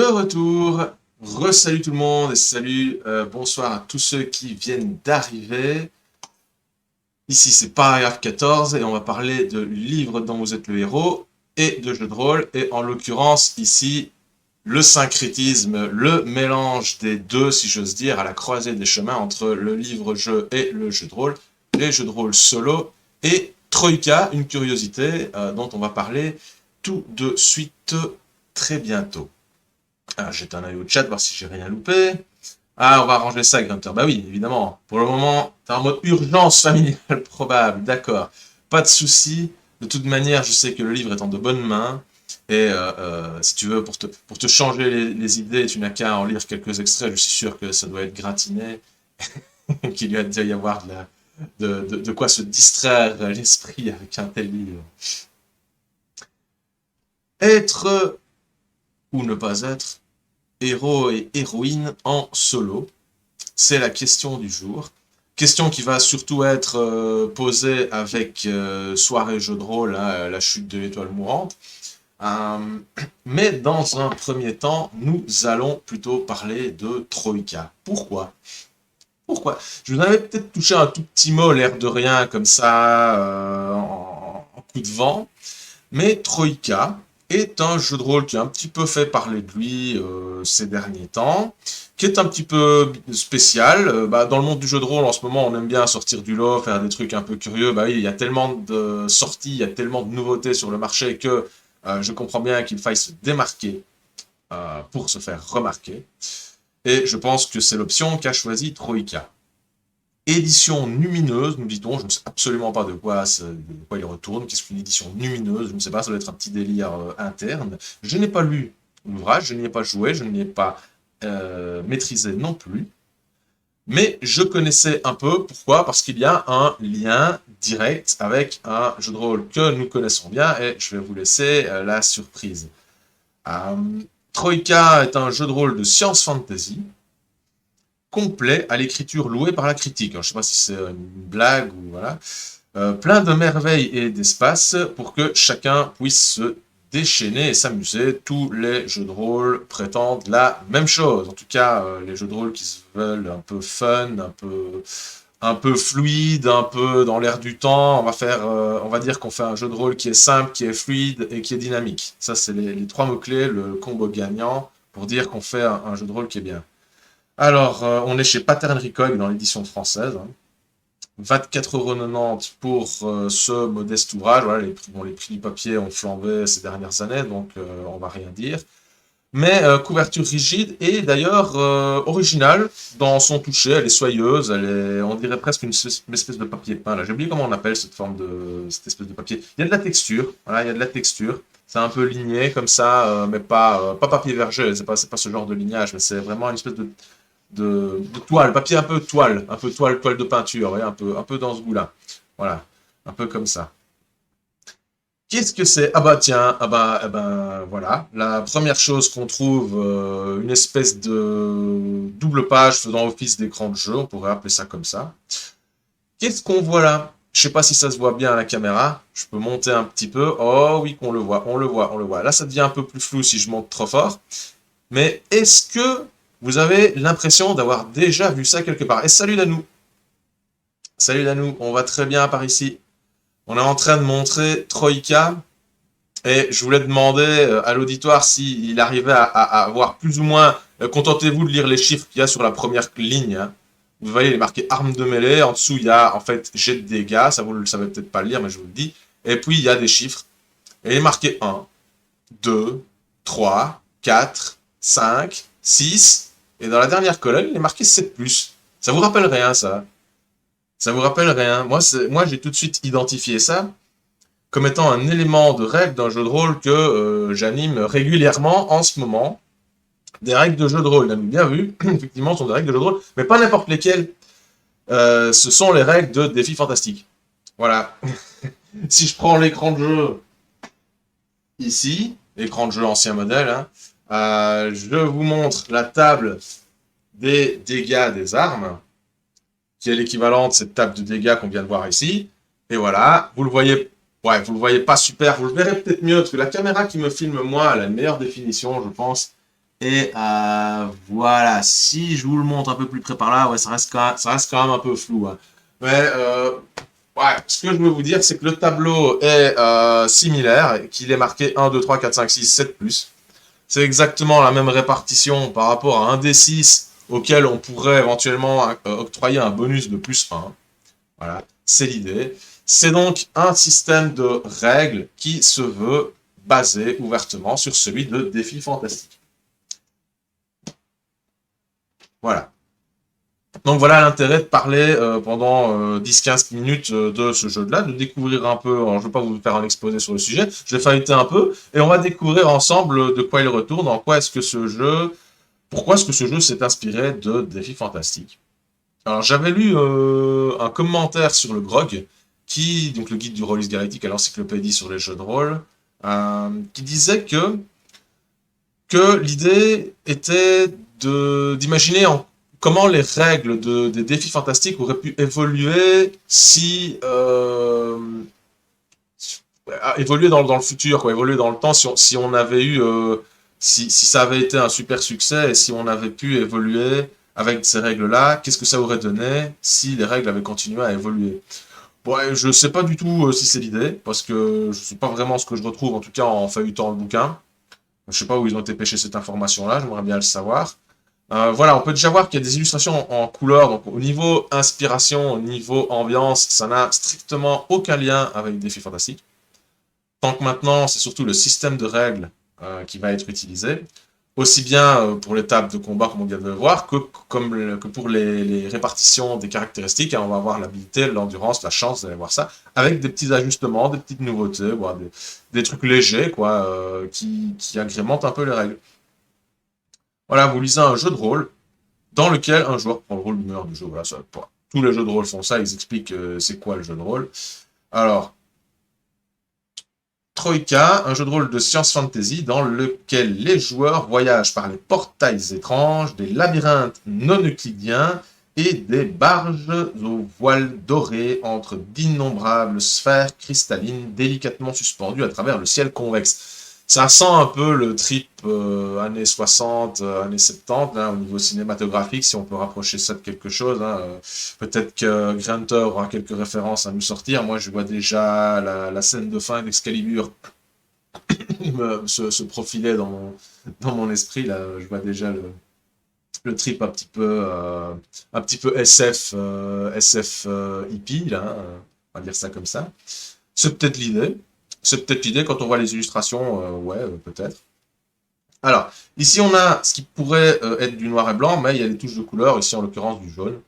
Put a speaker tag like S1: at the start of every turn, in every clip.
S1: retour, re-salut tout le monde et salut, bonsoir à tous ceux qui viennent d'arriver. Ici c'est Paragraphe 14 et on va parler de livres dont vous êtes le héros et de jeux de rôle. Et en l'occurrence ici, le syncrétisme, le mélange des deux si j'ose dire, à la croisée des chemins entre le livre-jeu et le jeu de rôle, les jeux de rôle solo et Troïka, une curiosité dont on va parler tout de suite très bientôt. Alors, jette un œil au chat, voir si j'ai rien loupé. Ah, on va arranger ça, Grunter. Bah oui, évidemment. Pour le moment, t'es en mode urgence familiale probable. D'accord. Pas de souci. De toute manière, je sais que le livre est en de bonnes mains. Et si tu veux, pour te changer les idées, tu n'as qu'à en lire quelques extraits. Je suis sûr que ça doit être gratiné. Qu'il doit déjà y avoir de quoi se distraire l'esprit avec un tel livre. Être ou ne pas être héros et héroïne en solo? C'est la question du jour. Question qui va surtout être posée avec Soirée jeu de rôle, hein, la chute de l'étoile mourante. Euh, mais dans un premier temps, nous allons plutôt parler de Troïka. Pourquoi? Pourquoi? Je vous avais peut-être touché un tout petit mot, l'air de rien, comme ça, en coup de vent. Mais Troïka est un jeu de rôle qui a un petit peu fait parler de lui ces derniers temps, qui est un petit peu spécial. Dans le monde du jeu de rôle, en ce moment, on aime bien sortir du lot, faire des trucs un peu curieux. Bah oui, il y a tellement de sorties, il y a tellement de nouveautés sur le marché que je comprends bien qu'il faille se démarquer pour se faire remarquer. Et je pense que c'est l'option qu'a choisi Troïka. Édition numineuse, nous dit-on, je ne sais absolument pas de quoi il retourne, qu'est-ce qu'une édition numineuse, je ne sais pas, ça doit être un petit délire interne. Je n'ai pas lu l'ouvrage, je n'y ai pas joué, je n'y ai pas maîtrisé non plus, mais je connaissais un peu, pourquoi? Parce qu'il y a un lien direct avec un jeu de rôle que nous connaissons bien, et je vais vous laisser la surprise. Euh, Troïka est un jeu de rôle de science fantasy, complet à l'écriture louée par la critique. Alors, je ne sais pas si c'est une blague ou voilà. Plein de merveilles et d'espace pour que chacun puisse se déchaîner et s'amuser. Tous les jeux de rôle prétendent la même chose. En tout cas, les jeux de rôle qui se veulent un peu fun, un peu fluide, un peu dans l'air du temps. On va dire qu'on fait un jeu de rôle qui est simple, qui est fluide et qui est dynamique. Ça, c'est les trois mots-clés, le combo gagnant pour dire qu'on fait un jeu de rôle qui est bien. Alors, on est chez Pattern Recoil dans l'édition française. 24,90 € pour ce modeste ouvrage. Voilà, les prix du papier ont flambé ces dernières années, donc on va rien dire. Mais couverture rigide et d'ailleurs originale dans son toucher. Elle est soyeuse, on dirait presque une espèce de papier peint. Là, j'ai oublié comment on appelle cette espèce de papier. Il y a de la texture. Voilà, il y a de la texture. C'est un peu ligné comme ça, mais pas papier verger. C'est pas ce genre de lignage, mais c'est vraiment une espèce de toile, papier un peu toile de peinture, ouais, un peu dans ce goût-là. Voilà, un peu comme ça. Qu'est-ce que c'est? Ah bah tiens, voilà. La première chose qu'on trouve, une espèce de double page faisant office d'écran de jeu, on pourrait appeler ça comme ça. Qu'est-ce qu'on voit là? Je sais pas si ça se voit bien à la caméra. Je peux monter un petit peu. Oh oui qu'on le voit, on le voit, on le voit. Là ça devient un peu plus flou si je monte trop fort. Mais est-ce que vous avez l'impression d'avoir déjà vu ça quelque part? Et salut Danou! Salut Danou, on va très bien par ici. On est en train de montrer Troïka et je voulais demander à l'auditoire s'il arrivait à avoir plus ou moins... contentez-vous de lire les chiffres qu'il y a sur la première ligne, hein. Vous voyez, il est marqué arme de mêlée. En dessous, il y a en fait jet de dégâts. Ça, vous ne le savez peut-être pas le lire, mais je vous le dis. Et puis, il y a des chiffres. Et il est marqué 1, 2, 3, 4, 5, 6. Et dans la dernière colonne, il est marqué 7+. Ça vous rappelle rien, ça? Ça vous rappelle rien? Moi, j'ai tout de suite identifié ça comme étant un élément de règle d'un jeu de rôle que j'anime régulièrement en ce moment. Des règles de jeu de rôle, bien vu, effectivement, ce sont des règles de jeu de rôle, mais pas n'importe lesquelles. Ce sont les règles de défis fantastiques. Voilà. Si je prends l'écran de jeu ici, écran de jeu ancien modèle, hein, je vous montre la table des dégâts des armes, qui est l'équivalent de cette table de dégâts qu'on vient de voir ici. Et voilà, vous le voyez, ouais, vous le voyez pas super, vous le verrez peut-être mieux, parce que la caméra qui me filme moi, elle a une meilleure définition, je pense. Et voilà, si je vous le montre un peu plus près par là, ouais, ça reste quand même un peu flou, hein. Mais ouais, ce que je veux vous dire, c'est que le tableau est similaire, et qu'il est marqué 1, 2, 3, 4, 5, 6, 7 plus. C'est exactement la même répartition par rapport à un D6 auquel on pourrait éventuellement octroyer un bonus de plus 1. Voilà, c'est l'idée. C'est donc un système de règles qui se veut basé ouvertement sur celui de défis fantastiques. Voilà. Donc voilà l'intérêt de parler pendant 10-15 minutes de ce jeu-là, de découvrir un peu, alors je ne vais pas vous faire un exposé sur le sujet, je vais feuilleter un peu, et on va découvrir ensemble de quoi il retourne, en quoi est-ce que ce jeu, pourquoi est-ce que ce jeu s'est inspiré de défis fantastiques. Alors j'avais lu un commentaire sur le GROG, donc le guide du rôliste galactique à l'encyclopédie sur les jeux de rôle, qui disait que l'idée était d'imaginer comment les règles des défis fantastiques auraient pu évoluer si évoluer dans le futur, quoi, évoluer dans le temps si on avait eu si ça avait été un super succès et si on avait pu évoluer avec ces règles-là, qu'est-ce que ça aurait donné si les règles avaient continué à évoluer? Ouais, je sais pas du tout si c'est l'idée, parce que je sais pas vraiment ce que je retrouve, en tout cas en feuilletant le bouquin. Je sais pas où ils ont été pêcher cette information-là, j'aimerais bien le savoir. Voilà, on peut déjà voir qu'il y a des illustrations en couleur, donc au niveau inspiration, au niveau ambiance, ça n'a strictement aucun lien avec Défi Fantastique. Tant que maintenant, c'est surtout le système de règles qui va être utilisé, aussi bien pour les tables de combat, comme on vient de le voir, que pour les répartitions des caractéristiques. Hein, on va avoir l'habilité, l'endurance, la chance, vous allez voir ça, avec des petits ajustements, des petites nouveautés, voire des trucs légers quoi, qui agrémentent un peu les règles. Voilà, vous lisez un jeu de rôle dans lequel un joueur prend le rôle du meneur du jeu. Voilà, ça, tous les jeux de rôle font ça, ils expliquent c'est quoi le jeu de rôle. Alors, Troïka, un jeu de rôle de science fantasy dans lequel les joueurs voyagent par les portails étranges, des labyrinthes non euclidiens et des barges aux voiles dorées entre d'innombrables sphères cristallines délicatement suspendues à travers le ciel convexe. Ça sent un peu le trip années 60, années 70, hein, au niveau cinématographique, si on peut rapprocher ça de quelque chose. Hein, peut-être que Grunter aura quelques références à nous sortir. Moi, je vois déjà la scène de fin d'Excalibur se profiler dans mon esprit. Là, je vois déjà le trip un petit peu SF, hippie, là, hein, on va dire ça comme ça. C'est peut-être l'idée. C'est peut-être l'idée quand on voit les illustrations, ouais, peut-être. Alors, ici on a ce qui pourrait être du noir et blanc, mais il y a des touches de couleur, ici en l'occurrence du jaune.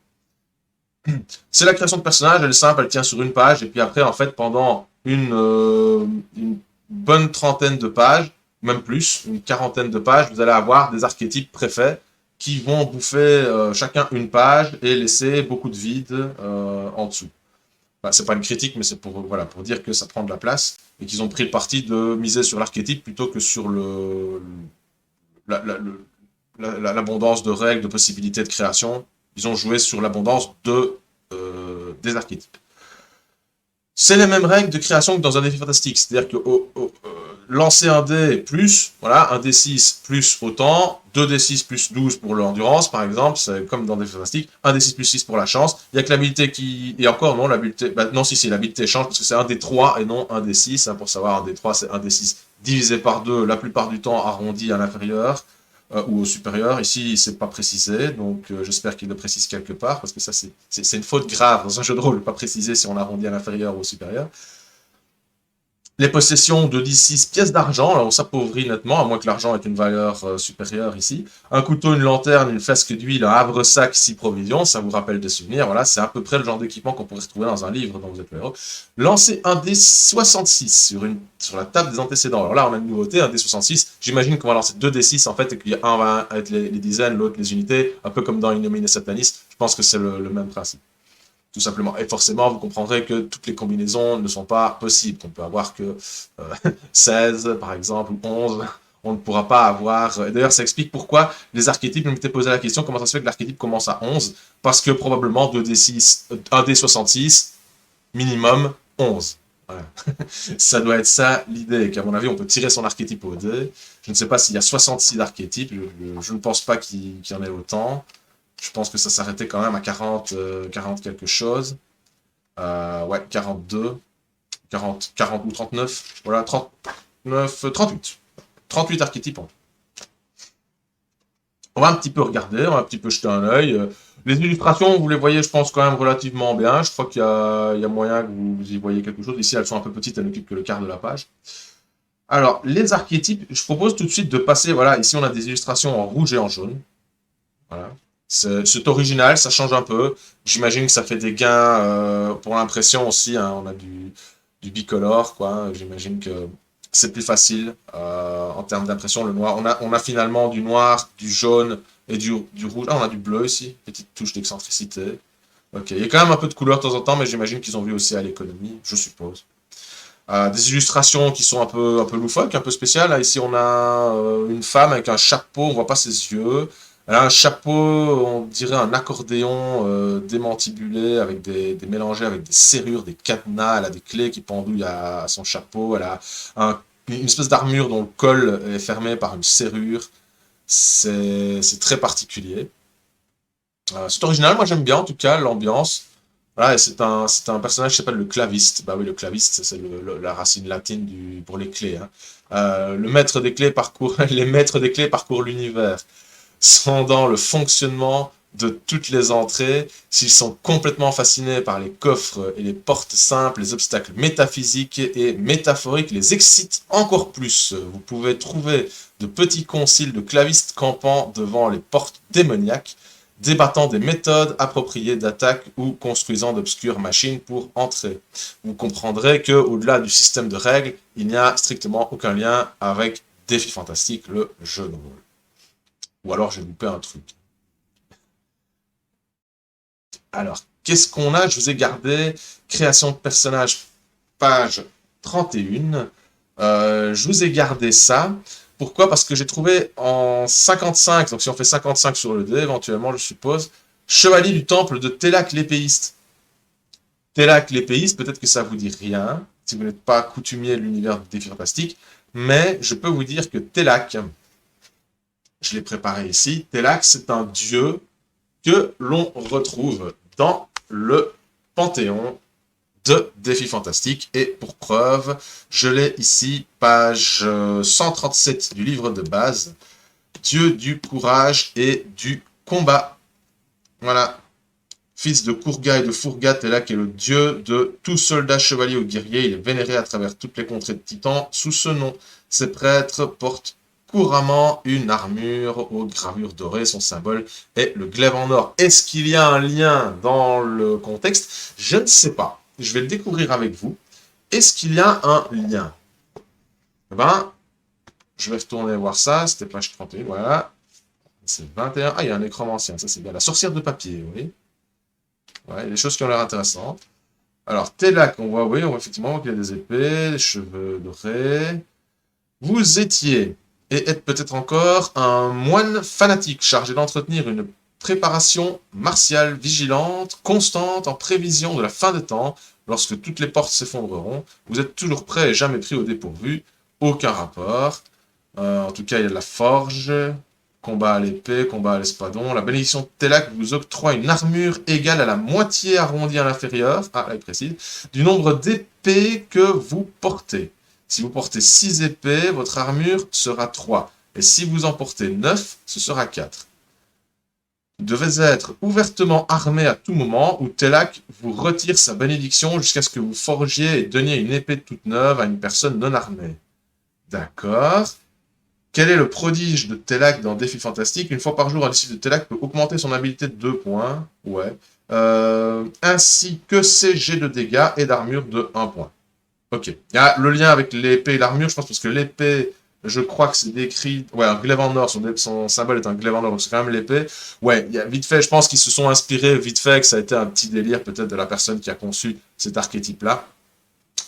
S1: C'est la création de personnage, elle est simple, elle tient sur une page, et puis après, en fait, pendant une bonne trentaine de pages, même plus, une quarantaine de pages, vous allez avoir des archétypes préfaits qui vont bouffer chacun une page et laisser beaucoup de vide en dessous. Enfin, c'est pas une critique, mais c'est pour, voilà, pour dire que ça prend de la place et qu'ils ont pris le parti de miser sur l'archétype plutôt que sur l'abondance de règles, de possibilités de création. Ils ont joué sur l'abondance des archétypes. C'est les mêmes règles de création que dans un défi fantastique. C'est-à-dire que lancer un dé plus, voilà, un D6 plus autant, 2D6 plus 12 pour l'endurance, par exemple, c'est comme dans des fantastiques, un D6 plus 6 pour la chance. Il y a que l'habilité qui... Et encore, non, l'habilité... Bah, non, si, l'habilité change, parce que c'est un D3 et non un D6. Hein, pour savoir, un D3, c'est un D6 divisé par 2, la plupart du temps arrondi à l'inférieur ou au supérieur. Ici, c'est pas précisé, donc j'espère qu'il le précise quelque part, parce que ça, c'est une faute grave dans un jeu de rôle, pas préciser si on arrondit à l'inférieur ou au supérieur. Les possessions de 6 pièces d'argent, là on s'appauvrit nettement, à moins que l'argent ait une valeur supérieure ici. Un couteau, une lanterne, une flasque d'huile, un havre-sac, 6 provisions, ça vous rappelle des souvenirs, voilà, c'est à peu près le genre d'équipement qu'on pourrait retrouver dans un livre dont vous êtes le héros. Lancez un dé 66 sur la table des antécédents. Alors là, on a une nouveauté, un dé 66, j'imagine qu'on va lancer 2 D6 en fait, et qu'il y a un va être les dizaines, l'autre les unités, un peu comme dans Innomine Satanis, je pense que c'est le même principe. Tout simplement. Et forcément, vous comprendrez que toutes les combinaisons ne sont pas possibles. On peut avoir que 16, par exemple, ou 11. On ne pourra pas avoir... Et d'ailleurs, ça explique pourquoi les archétypes, je m'étais posé la question, comment ça se fait que l'archétype commence à 11? Parce que probablement 2D6, 1D66, minimum 11. Voilà. Ça doit être ça l'idée, qu'à mon avis, on peut tirer son archétype au dé. Je ne sais pas s'il y a 66 archétypes, je ne pense pas qu'il y en ait autant. Je pense que ça s'arrêtait quand même à 40, 40 quelque chose. Ouais, 42, 40 ou 39. Voilà, 39, 38. 38 archétypes. On va un petit peu regarder, on va un petit peu jeter un œil. Les illustrations, vous les voyez, je pense, quand même relativement bien. Je crois qu'il y a moyen que vous y voyez quelque chose. Ici, elles sont un peu petites, elles n'occupent que le quart de la page. Alors, les archétypes, je propose tout de suite de passer, voilà, ici on a des illustrations en rouge et en jaune. Voilà. C'est original, ça change un peu. J'imagine que ça fait des gains pour l'impression aussi, hein, on a du bicolore, quoi. J'imagine que c'est plus facile en termes d'impression. Le noir, on a finalement du noir, du jaune et du rouge. Ah, on a du bleu ici, petite touche d'excentricité. Ok, il y a quand même un peu de couleur de temps en temps, mais j'imagine qu'ils ont vu aussi à l'économie, je suppose. Des illustrations qui sont un peu loufoques, un peu spéciales. Là, ici, on a une femme avec un chapeau, on voit pas ses yeux. Elle a un chapeau, on dirait un accordéon démantibulé, avec des mélangés avec des serrures, des cadenas. Elle a des clés qui pendouillent à son chapeau. Elle a une espèce d'armure dont le col est fermé par une serrure. C'est très particulier. C'est original, moi j'aime bien en tout cas l'ambiance. Voilà, et c'est un personnage qui s'appelle le claviste. Bah oui, le claviste, c'est la racine latine pour les clés, hein. Le maître des clés parcourt, les maîtres des clés parcourent l'univers, sondant le fonctionnement de toutes les entrées. S'ils sont complètement fascinés par les coffres et les portes simples, les obstacles métaphysiques et métaphoriques les excitent encore plus. Vous pouvez trouver de petits conciles de clavistes campant devant les portes démoniaques, débattant des méthodes appropriées d'attaque ou construisant d'obscures machines pour entrer. Vous comprendrez que, au-delà du système de règles, il n'y a strictement aucun lien avec Défi Fantastique, le jeu de rôle. Ou alors j'ai loupé un truc. Alors, qu'est-ce qu'on a? Je vous ai gardé création de personnages, page 31. Je vous ai gardé ça. Pourquoi? Parce que j'ai trouvé en 55, donc si on fait 55 sur le dé, éventuellement, je suppose, Chevalier du Temple de Telak l'épéiste. Telak l'épéiste, peut-être que ça vous dit rien, si vous n'êtes pas coutumier de l'univers du Défi Fantastique, mais je peux vous dire que Telak, je l'ai préparé ici, Telak, c'est un dieu que l'on retrouve dans le Panthéon de Défi Fantastique. Et pour preuve, je l'ai ici, page 137 du livre de base, Dieu du courage et du combat. Voilà. Fils de Kourga et de Fourgat, Telak est le dieu de tout soldat, chevalier ou guerrier. Il est vénéré à travers toutes les contrées de Titan sous ce nom. Ses prêtres portent couramment une armure aux gravures dorées. Son symbole est le glaive en or. Est-ce qu'il y a un lien dans le contexte? Je ne sais pas. Je vais le découvrir avec vous. Est-ce qu'il y a un lien? Eh ben, je vais retourner voir ça. C'était page 31, voilà. C'est 21. Ah, il y a un écran ancien, ça c'est bien. La sorcière de papier, oui. Ouais, des choses qui ont l'air intéressantes. Alors, Telak, on voit effectivement qu'il y a des épées, des cheveux dorés. Vous étiez, et êtes peut-être encore, un moine fanatique chargé d'entretenir une préparation martiale vigilante, constante, en prévision de la fin des temps, lorsque toutes les portes s'effondreront. Vous êtes toujours prêt et jamais pris au dépourvu. Aucun rapport. En tout cas, il y a de la forge, combat à l'épée, combat à l'espadon. La bénédiction de Telak vous octroie une armure égale à la moitié arrondie à l'inférieur, ah là il précise, du nombre d'épées que vous portez. Si vous portez 6 épées, votre armure sera 3. Et si vous en portez 9, ce sera 4. Vous devez être ouvertement armé à tout moment où Telak vous retire sa bénédiction jusqu'à ce que vous forgiez et donniez une épée toute neuve à une personne non armée. D'accord. Quel est le prodige de Telak dans Défi Fantastique? Une fois par jour, un disciple de Telak peut augmenter son habilité de 2 points. Ouais. Ainsi que ses jets de dégâts et d'armure de 1 point. Ok. Il y a le lien avec l'épée et l'armure, je pense, parce que l'épée, je crois que c'est décrit... Ouais, un glaive en or, son symbole est un glaive en or, donc c'est quand même l'épée. Ouais, il y a vite fait, je pense qu'ils se sont inspirés, vite fait, que ça a été un petit délire peut-être de la personne qui a conçu cet archétype-là.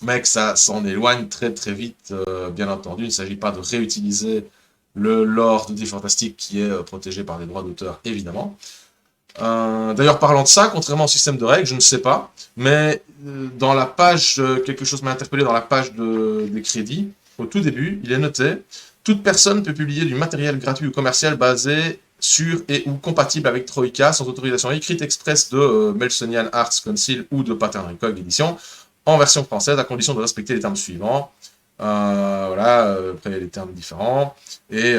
S1: Mais que ça s'en éloigne très très vite, bien entendu. Il ne s'agit pas de réutiliser le lore de Défi Fantastique qui est protégé par des droits d'auteur, évidemment. D'ailleurs, parlant de ça, contrairement au système de règles, je ne sais pas, mais dans la page, quelque chose m'a interpellé dans la page des crédits, au tout début, il est noté, toute personne peut publier du matériel gratuit ou commercial basé sur et ou compatible avec Troika sans autorisation écrite express de Melsonian Arts Council ou de Pattern Recog Edition en version française à condition de respecter les termes suivants. Voilà, après il y a les termes différents. Et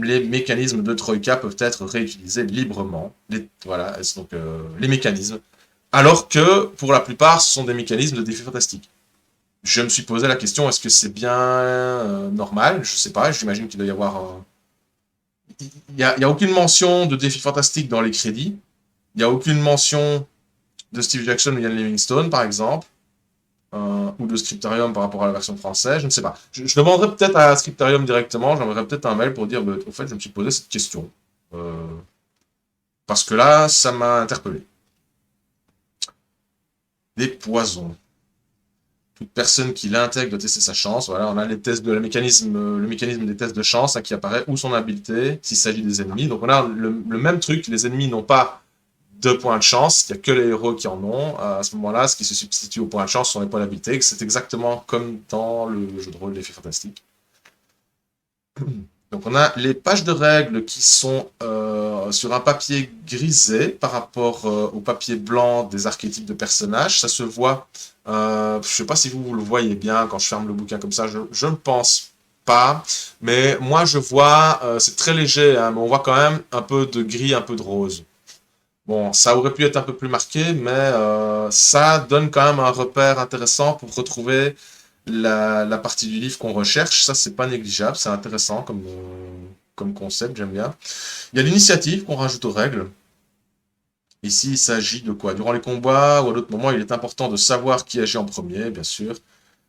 S1: les mécanismes de Troïka peuvent être réutilisés librement. Voilà, donc les mécanismes. Alors que, pour la plupart, ce sont des mécanismes de défi fantastique. Je me suis posé la question, est-ce que c'est bien normal? Je sais pas, j'imagine qu'il doit y avoir... y a aucune mention de défi fantastique dans les crédits. Il n'y a aucune mention de Steve Jackson ou Ian Livingstone, par exemple. Ou de Scriptarium par rapport à la version française, je ne sais pas. Je demanderai peut-être à Scriptarium directement, j'enverrai peut-être un mail pour dire, bah, au fait, je me suis posé cette question. Euh, parce que là, ça m'a interpellé. Les poisons. Toute personne qui l'intègre doit tester sa chance. Voilà, on a les tests de le mécanisme des tests de chance hein, qui apparaît, ou son habileté, s'il s'agit des ennemis. Donc on a le même truc, les ennemis n'ont pas 2 points de chance, il n'y a que les héros qui en ont. À ce moment-là, ce qui se substitue aux points de chance sont les points d'habileté. C'est exactement comme dans le jeu de rôle d'effet fantastique. Donc on a les pages de règles qui sont sur un papier grisé par rapport au papier blanc des archétypes de personnages. Ça se voit, je ne sais pas si vous le voyez bien quand je ferme le bouquin comme ça, je ne pense pas. Mais moi je vois, c'est très léger, hein, mais on voit quand même un peu de gris, un peu de rose. Bon, ça aurait pu être un peu plus marqué, mais ça donne quand même un repère intéressant pour retrouver la partie du livre qu'on recherche. Ça, c'est pas négligeable, c'est intéressant comme concept, j'aime bien. Il y a l'initiative qu'on rajoute aux règles. Ici, il s'agit de quoi? Durant les combats ou à d'autres moments, il est important de savoir qui agit en premier, bien sûr.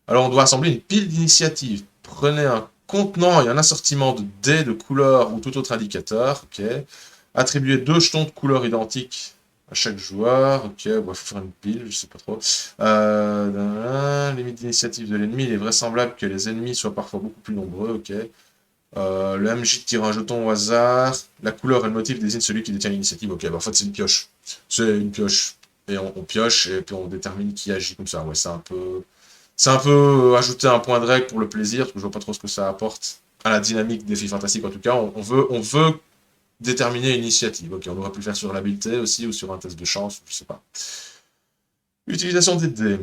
S1: Alors, on doit assembler une pile d'initiatives. Prenez un contenant et un assortiment de dés, de couleurs ou tout autre indicateur. Ok. Attribuer 2 jetons de couleurs identiques à chaque joueur. Ok, il faut faire une pile, je sais pas trop. Limite d'initiative de l'ennemi. Il est vraisemblable que les ennemis soient parfois beaucoup plus nombreux. Ok. Le MJ tire un jeton au hasard. La couleur et le motif désignent celui qui détient l'initiative. Ok, bah en fait c'est une pioche. C'est une pioche. Et on pioche et puis on détermine qui agit comme ça. Ouais, c'est un peu... C'est un peu ajouter un point de règle pour le plaisir, parce que je vois pas trop ce que ça apporte à la dynamique des filles fantastiques. En tout cas, on veut déterminer une initiative. Ok, on aurait pu le faire sur l'habileté aussi, ou sur un test de chance, je sais pas. Utilisation des dés.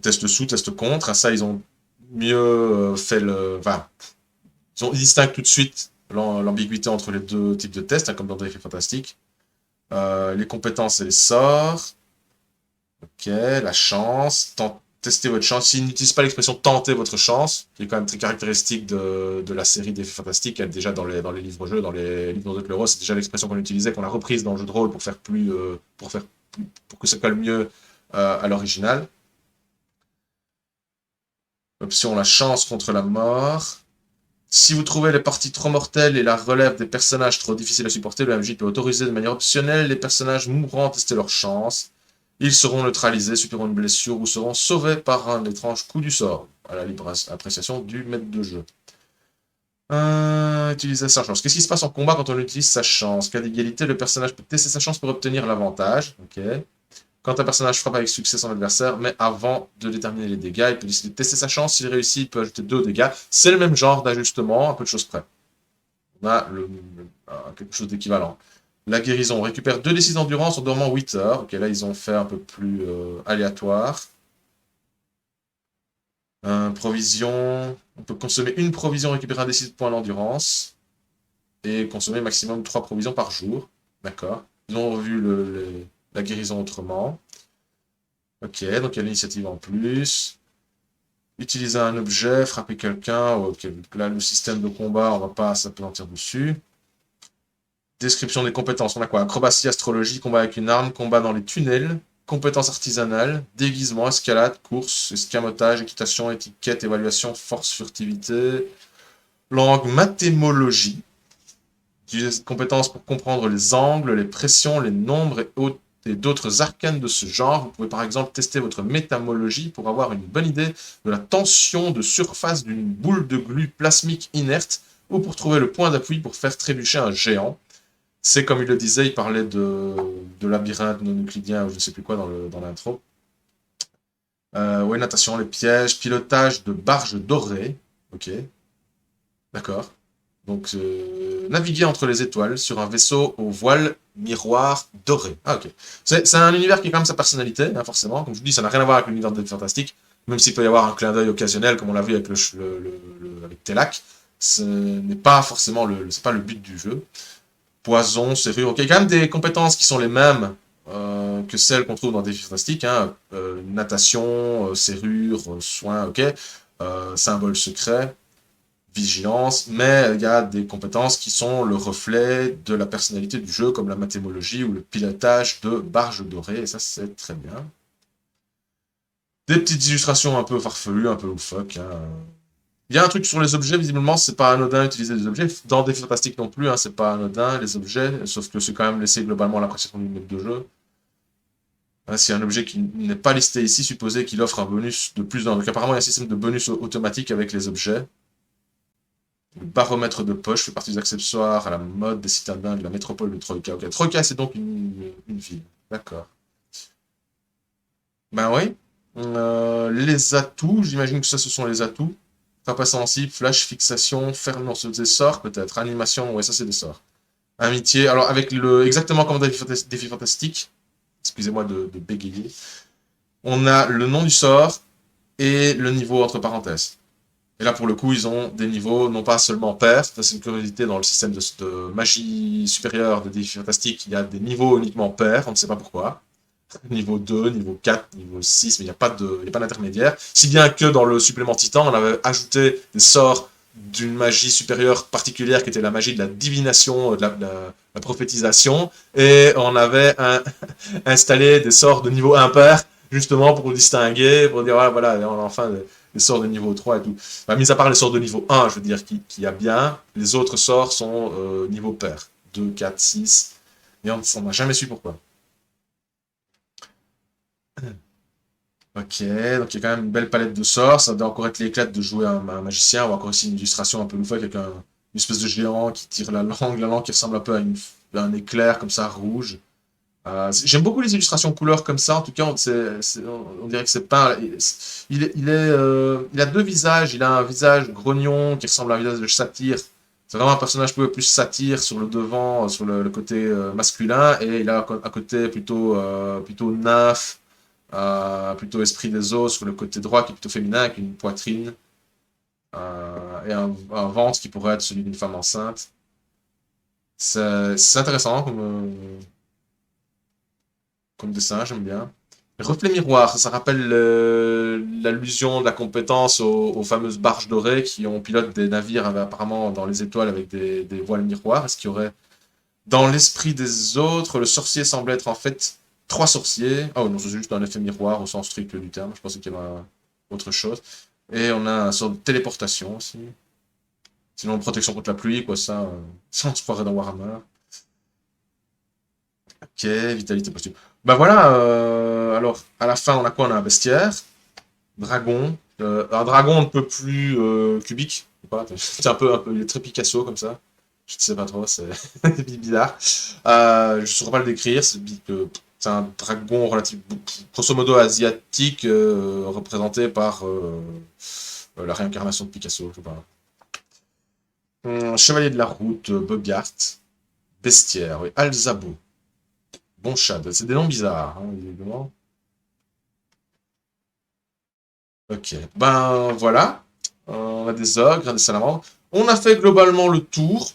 S1: Test sous, test contre. Ça, ils ont mieux fait le... Enfin, ils distinguent tout de suite l'ambiguïté entre les 2 types de tests, hein, comme dans des filles fantastiques. Les compétences et les sorts. Ok, la chance. Tester votre chance. S'ils n'utilisent pas l'expression tenter votre chance, qui est quand même très caractéristique de la série des fantastiques, déjà dans les livres-jeux, dans les livres de Pleuros, c'est déjà l'expression qu'on utilisait, qu'on a reprise dans le jeu de rôle pour faire pour que ça colle mieux à l'original. Option la chance contre la mort. Si vous trouvez les parties trop mortelles et la relève des personnages trop difficiles à supporter, le MJ peut autoriser de manière optionnelle les personnages mourants à tester leur chance. Ils seront neutralisés, subiront une blessure ou seront sauvés par un étrange coup du sort, à la libre appréciation du maître de jeu. Utiliser sa chance. Qu'est-ce qui se passe en combat quand on utilise sa chance? Cas d'égalité, le personnage peut tester sa chance pour obtenir l'avantage. Ok. Quand un personnage frappe avec succès son adversaire, mais avant de déterminer les dégâts, il peut décider de tester sa chance. S'il réussit, il peut ajouter 2 dégâts. C'est le même genre d'ajustement, un peu de choses près. On a quelque chose d'équivalent. La guérison, on récupère 2d6 d'endurance en dormant 8 heures. Ok, là, ils ont fait un peu plus aléatoire. Provision, on peut consommer une provision, récupérer un d6 de points d'endurance. Et consommer maximum 3 provisions par jour. D'accord. Ils ont revu la guérison autrement. Ok, donc il y a l'initiative en plus. Utiliser un objet, frapper quelqu'un. Ok, là, le système de combat, on va pas s'appesantir dessus. Description des compétences. On a quoi? Acrobatie, astrologie, combat avec une arme, combat dans les tunnels, compétences artisanales, déguisement, escalade, course, escamotage, équitation, étiquette, évaluation, force, furtivité. Langue, mathémologie. Utiliser cette compétence pour comprendre les angles, les pressions, les nombres et d'autres arcanes de ce genre. Vous pouvez par exemple tester votre métamologie pour avoir une bonne idée de la tension de surface d'une boule de glu plasmique inerte ou pour trouver le point d'appui pour faire trébucher un géant. C'est comme il le disait, il parlait de labyrinthe non euclidien ou je ne sais plus quoi dans l'intro. Ouais, natation, les pièges, pilotage de barge dorée. Ok, d'accord. Donc, naviguer entre les étoiles sur un vaisseau au voile miroir doré. Ah, ok. C'est un univers qui a quand même sa personnalité, hein, forcément. Comme je vous dis, ça n'a rien à voir avec l'univers de Fantastique, même s'il peut y avoir un clin d'œil occasionnel, comme on l'a vu avec, avec Telak. Ce n'est pas forcément c'est pas le but du jeu. Poison, serrure, ok. Il y a quand même des compétences qui sont les mêmes que celles qu'on trouve dans Défi Fantastique. Hein. Natation, serrure, soin, ok. Symbole secret vigilance, mais il y a des compétences qui sont le reflet de la personnalité du jeu, comme la mathémologie ou le pilotage de barges dorées, et ça c'est très bien. Des petites illustrations un peu farfelues, un peu loufoques. Hein. Il y a un truc sur les objets, visiblement, c'est pas anodin d'utiliser des objets. Dans des fantastiques non plus, hein, c'est pas anodin, les objets, sauf que c'est quand même laissé globalement l'appréciation du mode de jeu. Hein, s'il y a un objet qui n'est pas listé ici, supposez qu'il offre un bonus de plus d'un. Donc apparemment, il y a un système de bonus automatique avec les objets. Le baromètre de poche fait partie des accessoires à la mode des citadins de la métropole de Troïka. Ok, Troïka, c'est donc une ville. D'accord. Ben oui. Les atouts, j'imagine que ça, ce sont les atouts. Frappe sensible, flash, fixation, ferme, non, c'est des sorts peut-être. Animation, ouais, ça c'est des sorts. Amitié, alors avec exactement comme dans Défi Fantastique, excusez-moi de bégayer, on a le nom du sort et le niveau entre parenthèses. Et là, pour le coup, ils ont des niveaux, non pas seulement pairs, ça c'est une curiosité dans le système de magie supérieure de Défi Fantastique, il y a des niveaux uniquement pairs, on ne sait pas pourquoi. Niveau 2, niveau 4, niveau 6, mais il n'y a pas d'intermédiaire. Si bien que dans le supplément Titan, on avait ajouté des sorts d'une magie supérieure particulière qui était la magie de la divination, de la prophétisation, et on avait installé des sorts de niveau impair, justement pour distinguer, pour dire, voilà, on a enfin des sorts de niveau 3 et tout. Bah, mis à part les sorts de niveau 1, je veux dire, qui a bien, les autres sorts sont niveau pair. 2, 4, 6, et on n'a jamais su pourquoi. Ok, donc il y a quand même une belle palette de sorts. Ça doit encore être l'éclat de jouer un magicien. On voit encore ici une illustration un peu loufoque avec une espèce de géant qui tire la langue qui ressemble un peu à un éclair comme ça, rouge. J'aime beaucoup les illustrations couleurs comme ça. En tout cas, on dirait que c'est pas. Il a deux visages. Il a un visage grognon qui ressemble à un visage de satyre. C'est vraiment un personnage plus satyre sur le devant, sur le côté masculin, et il a un côté plutôt nymphe, plutôt esprit des eaux sur le côté droit qui est plutôt féminin avec une poitrine et un ventre qui pourrait être celui d'une femme enceinte. C'est intéressant comme dessin, j'aime bien. Reflet miroir, ça rappelle l'allusion de la compétence aux fameuses barges dorées qui ont pilote des navires apparemment dans les étoiles avec des voiles miroirs. Est-ce qu'il y aurait dans l'esprit des autres, le sorcier semble être en fait trois sorciers. Ah oh, non, c'est juste un effet miroir au sens strict du terme. Je pensais qu'il y avait autre chose. Et on a une sorte de téléportation aussi. Sinon, protection contre la pluie, quoi, ça on se croirait dans Warhammer. Ok, vitalité posthume. Bah voilà, alors à la fin, on a quoi? On a un bestiaire, dragon. Un dragon un peu plus cubique. C'est il est très Picasso comme ça. Je ne sais pas trop, c'est bizarre. Je ne saurais pas le décrire, c'est un dragon relatif, grosso modo asiatique, représenté par la réincarnation de Picasso. Je sais pas. Chevalier de la route, Bogart, bestiaire, oui, Alzabo, bon chat, c'est des noms bizarres, hein, évidemment. Ok, ben voilà. On a des ogres, des salamandres. On a fait globalement le tour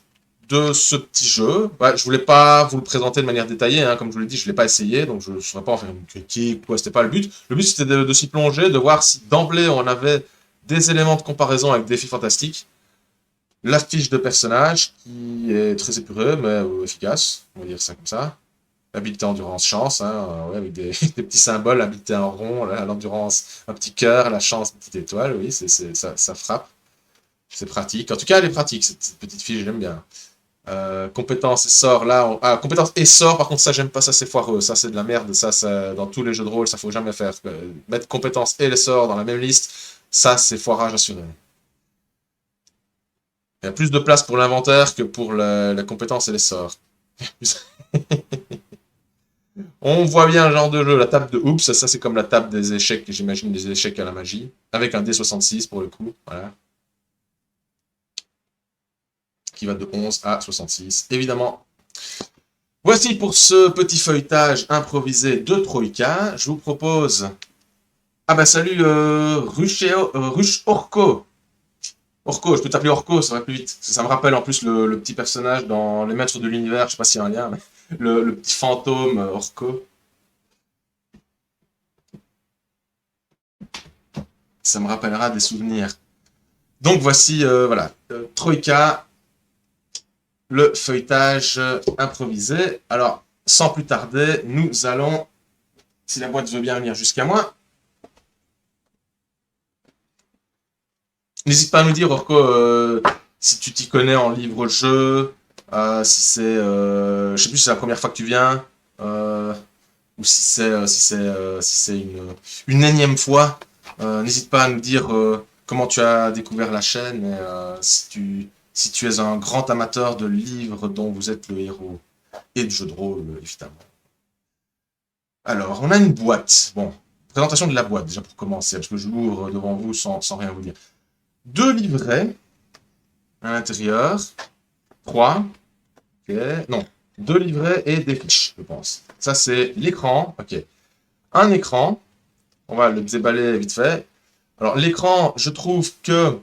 S1: de ce petit jeu. Ouais, je voulais pas vous le présenter de manière détaillée, hein, comme je vous l'ai dit, je l'ai pas essayé, donc je ne saurais pas en faire une critique, quoi, c'était pas le but. Le but c'était de s'y plonger, de voir si d'emblée on avait des éléments de comparaison avec Défi Fantastique. La fiche de personnage, qui est très épurée, mais efficace, on va dire ça comme ça. Habileté endurance chance, hein, ouais, avec des petits symboles, habileté en rond, l'endurance un petit cœur, la chance une petite étoile, oui, ça frappe. C'est pratique. En tout cas, elle est pratique, cette petite fiche, j'aime bien. Compétences et sorts, là, compétences et sorts, par contre, ça, j'aime pas, ça, c'est foireux. Ça, c'est de la merde. Ça, dans tous les jeux de rôle, ça, faut jamais faire. Mettre compétences et les sorts dans la même liste, ça, c'est foirage assuré. Il y a plus de place pour l'inventaire que pour la compétence et les sorts. On voit bien le genre de jeu, la table de Oops, ça c'est comme la table des échecs, j'imagine des échecs à la magie, avec un D66 pour le coup, voilà, qui va de 11 à 66, évidemment. Voici pour ce petit feuilletage improvisé de Troïka, je vous propose... Ah bah salut Ruche Orko. Orko, je peux t'appeler Orko, ça va plus vite. Ça me rappelle en plus le petit personnage dans Les Maîtres de l'Univers, je sais pas s'il y a un lien, mais le petit fantôme Orko. Ça me rappellera des souvenirs. Donc voici, voilà, Troïka, le feuilletage improvisé. Alors, sans plus tarder, nous allons, si la boîte veut bien venir jusqu'à moi, n'hésite pas à nous dire, Orko, si tu t'y connais en livre-jeu, si c'est, je sais plus si c'est la première fois que tu viens, ou si c'est une énième fois. N'hésite pas à nous dire comment tu as découvert la chaîne et si tu es un grand amateur de livres dont vous êtes le héros et de jeux de rôle, évidemment. Alors, on a une boîte. Bon, présentation de la boîte déjà pour commencer, parce que je l'ouvre devant vous sans rien vous dire. 2 livrets à l'intérieur, 3, ok, non, 2 livrets et des fiches, je pense. Ça, c'est l'écran, ok. Un écran, on va le déballer vite fait. Alors, l'écran, je trouve que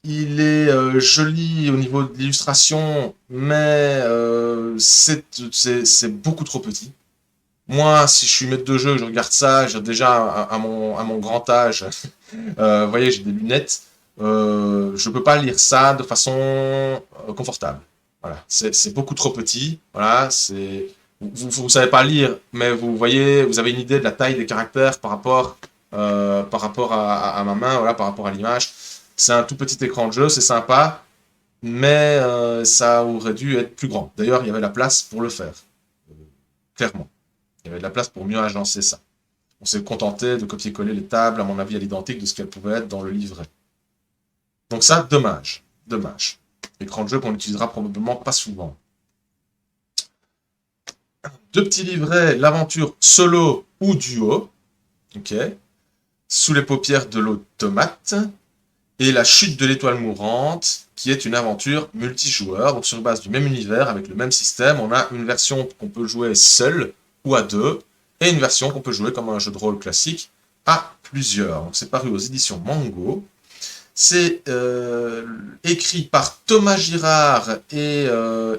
S1: il est joli au niveau de l'illustration, mais c'est beaucoup trop petit. Moi, si je suis maître de jeu, je regarde ça, j'ai déjà à mon grand âge, vous voyez, j'ai des lunettes, je peux pas lire ça de façon confortable. Voilà, c'est beaucoup trop petit. Voilà, vous savez pas lire, mais vous voyez, vous avez une idée de la taille des caractères par rapport à ma main, voilà, par rapport à l'image. C'est un tout petit écran de jeu, c'est sympa, mais ça aurait dû être plus grand. D'ailleurs, il y avait la place pour le faire, euh, clairement. Il y avait de la place pour mieux agencer ça. On s'est contenté de copier-coller les tables, à mon avis, à l'identique de ce qu'elles pouvaient être dans le livret. Donc ça, dommage. Dommage. Écran de jeu qu'on n'utilisera probablement pas souvent. 2 petits livrets, l'aventure solo ou duo. Ok. Sous les paupières de l'automate. Et la chute de l'étoile mourante, qui est une aventure multijoueur, donc sur base du même univers, avec le même système. On a une version qu'on peut jouer seul ou à 2, et une version qu'on peut jouer comme un jeu de rôle classique à plusieurs. Donc c'est paru aux éditions Mango. C'est écrit par Thomas Girard et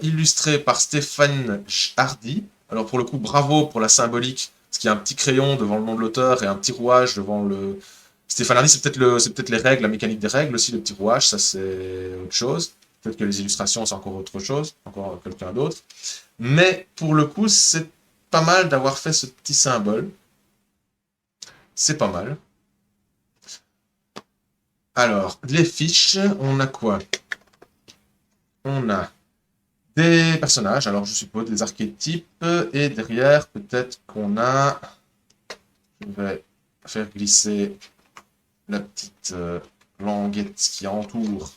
S1: illustré par Stéphane Hardy. Alors pour le coup, bravo pour la symbolique, parce qu'il y a un petit crayon devant le nom de l'auteur et un petit rouage devant le... Stéphane Hardy, c'est peut-être les règles, la mécanique des règles aussi, le petit rouage, ça c'est autre chose. Peut-être que les illustrations, c'est encore autre chose, encore quelqu'un d'autre. Mais pour le coup, c'est pas mal d'avoir fait ce petit symbole. C'est pas mal. Alors, les fiches, on a quoi? On a des personnages, alors je suppose des archétypes, et derrière, peut-être qu'on a... Je vais faire glisser la petite languette qui entoure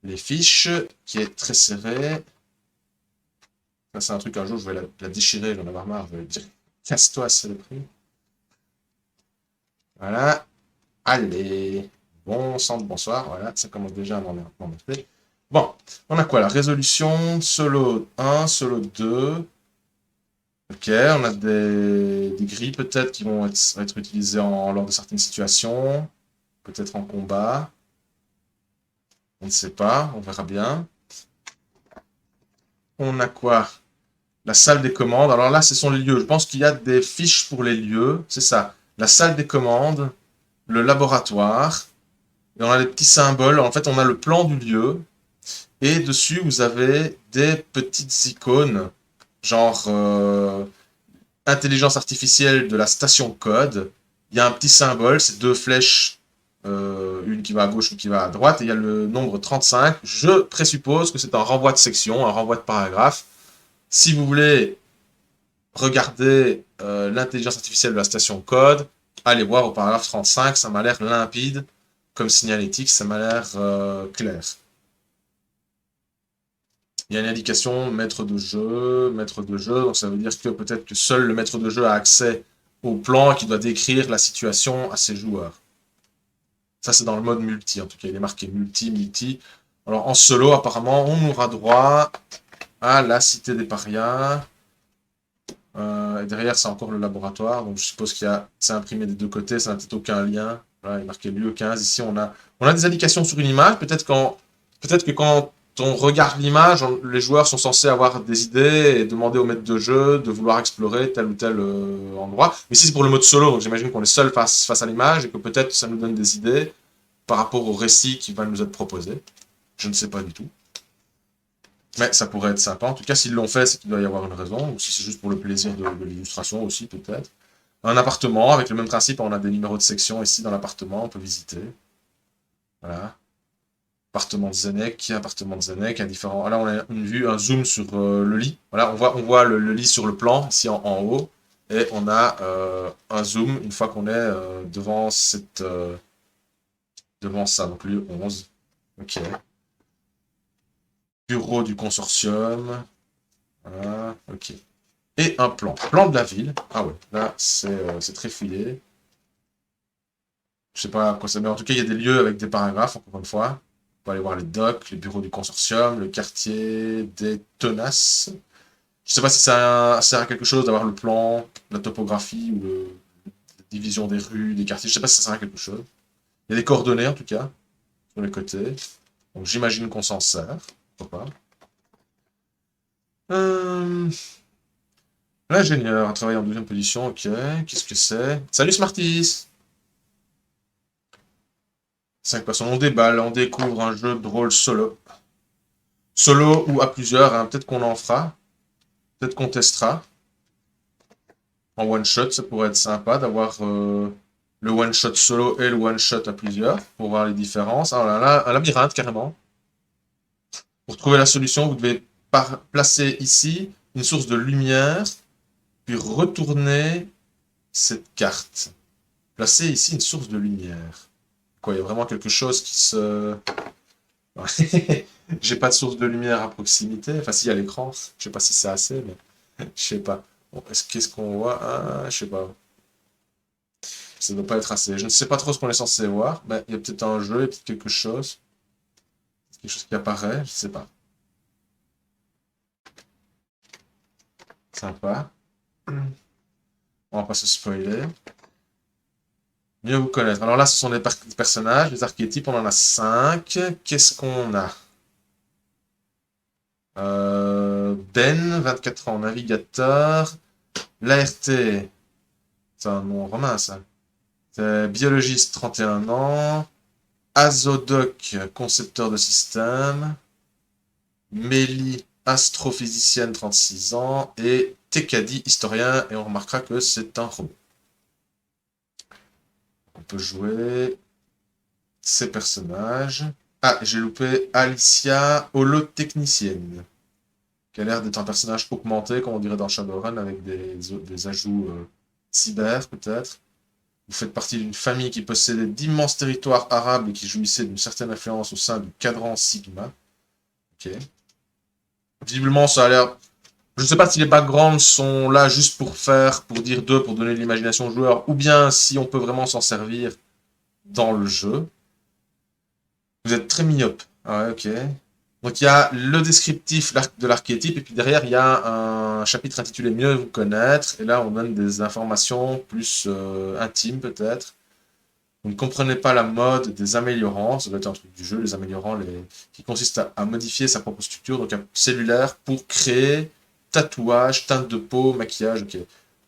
S1: les fiches, qui est très serrée. Ça, c'est un truc, un jour, je vais la déchirer, j'en ai marre, je vais dire, casse-toi, c'est le prix. Voilà. Allez. Bon sang de bonsoir. Voilà, ça commence déjà à m'emmerder. Bon, on a quoi là? Résolution, solo 1, solo 2. Ok, on a des grilles peut-être qui vont être utilisées lors de certaines situations. Peut-être en combat. On ne sait pas, on verra bien. On a quoi? La salle des commandes. Alors là, ce sont les lieux. Je pense qu'il y a des fiches pour les lieux. C'est ça. La salle des commandes, le laboratoire. Et on a des petits symboles. En fait, on a le plan du lieu. Et dessus, vous avez des petites icônes, genre intelligence artificielle de la station code. Il y a un petit symbole, c'est 2 flèches, une qui va à gauche, une qui va à droite. Et il y a le nombre 35. Je présuppose que c'est un renvoi de section, un renvoi de paragraphe. Si vous voulez regarder l'intelligence artificielle de la station code, allez voir au paragraphe 35. Ça m'a l'air limpide comme signalétique, ça m'a l'air clair. Il y a une indication maître de jeu, donc ça veut dire que peut-être que seul le maître de jeu a accès au plan et qu'il doit décrire la situation à ses joueurs. Ça, c'est dans le mode multi, en tout cas, il est marqué multi. Alors, en solo, apparemment, on aura droit à la cité des parias. Et derrière, c'est encore le laboratoire, donc je suppose qu'il y a, c'est imprimé des deux côtés, ça n'a peut-être aucun lien. Voilà, il est marqué lieu 15. Ici, on a des indications sur une image. Peut-être que quand on regarde l'image, les joueurs sont censés avoir des idées et demander au maître de jeu de vouloir explorer tel ou tel endroit. Mais ici, c'est pour le mode solo, donc j'imagine qu'on est seul face à l'image et que peut-être ça nous donne des idées par rapport au récit qui va nous être proposé. Je ne sais pas du tout. Mais ça pourrait être sympa. En tout cas, s'ils l'ont fait, c'est qu'il doit y avoir une raison. Ou si c'est juste pour le plaisir de l'illustration aussi, peut-être. Un appartement, avec le même principe, on a des numéros de section ici dans l'appartement, on peut visiter. Voilà. Appartement de Zenek, un différent. Là, on a une vue, un zoom sur le lit. Voilà, on voit le lit sur le plan, ici en haut. Et on a un zoom une fois qu'on est devant ça. Donc, lieu 11. Ok. Bureau du consortium. Voilà, ok. Et un plan. Plan de la ville. Ah ouais, là, c'est très fouillé. Je sais pas à quoi ça met. En tout cas, il y a des lieux avec des paragraphes, encore une fois. On peut aller voir les docks, les bureaux du consortium, le quartier des tenaces. Je sais pas si ça sert à quelque chose d'avoir le plan, la topographie ou la division des rues, des quartiers. Je sais pas si ça sert à quelque chose. Il y a des coordonnées, en tout cas, sur les côtés. Donc j'imagine qu'on s'en sert. Pourquoi pas. Euh, L'ingénieur a travaillé en deuxième position, ok. Qu'est-ce que c'est? Salut Smarties! 5 personnes, on déballe, on découvre un jeu de rôle solo. Solo ou à plusieurs, hein. Peut-être qu'on en fera. Peut-être qu'on testera. En one shot, ça pourrait être sympa d'avoir le one shot solo et le one shot à plusieurs pour voir les différences. Ah là, un labyrinthe carrément. Pour trouver la solution, vous devez placer ici une source de lumière, puis retourner cette carte. Placer ici une source de lumière. Quoi, il y a vraiment quelque chose qui se... J'ai pas de source de lumière à proximité. Enfin, s'il y a l'écran, je sais pas si c'est assez, mais je sais pas. Bon, qu'est-ce qu'on voit? Ah, je sais pas. Ça doit pas être assez. Je ne sais pas trop ce qu'on est censé voir. Mais il y a peut-être un jeu, il y a peut-être quelque chose. Quelque chose qui apparaît, je sais pas. Sympa. On va pas se spoiler. Mieux vous connaître. Alors là, ce sont les personnages, les archétypes, on en a 5. Qu'est-ce qu'on a? Ben, 24 ans, navigateur. L'ART, c'est un nom romain, ça. C'est biologiste, 31 ans. Azodoc, concepteur de système. Mélie, astrophysicienne, 36 ans. Et Tekadi, historien. Et on remarquera que c'est un robot. On peut jouer ces personnages. Ah, j'ai loupé Alicia, holotechnicienne, qui a l'air d'être un personnage augmenté, comme on dirait dans Shadowrun, avec des ajouts cyber, peut-être. Vous faites partie d'une famille qui possédait d'immenses territoires arabes et qui jouissait d'une certaine influence au sein du cadran Sigma. Ok. Visiblement, ça a l'air... Je ne sais pas si les backgrounds sont là juste pour dire d'eux, pour donner de l'imagination aux joueurs, ou bien si on peut vraiment s'en servir dans le jeu. Vous êtes très myope. Ah ouais, ok. Donc il y a le descriptif de l'archétype, et puis derrière il y a un chapitre intitulé Mieux vous connaître, et là on donne des informations plus intimes peut-être. Vous ne comprenez pas la mode des améliorants, ça doit être un truc du jeu, les améliorants, qui consiste à modifier sa propre structure, donc cellulaire, pour créer tatouage, teinte de peau, maquillage, ok.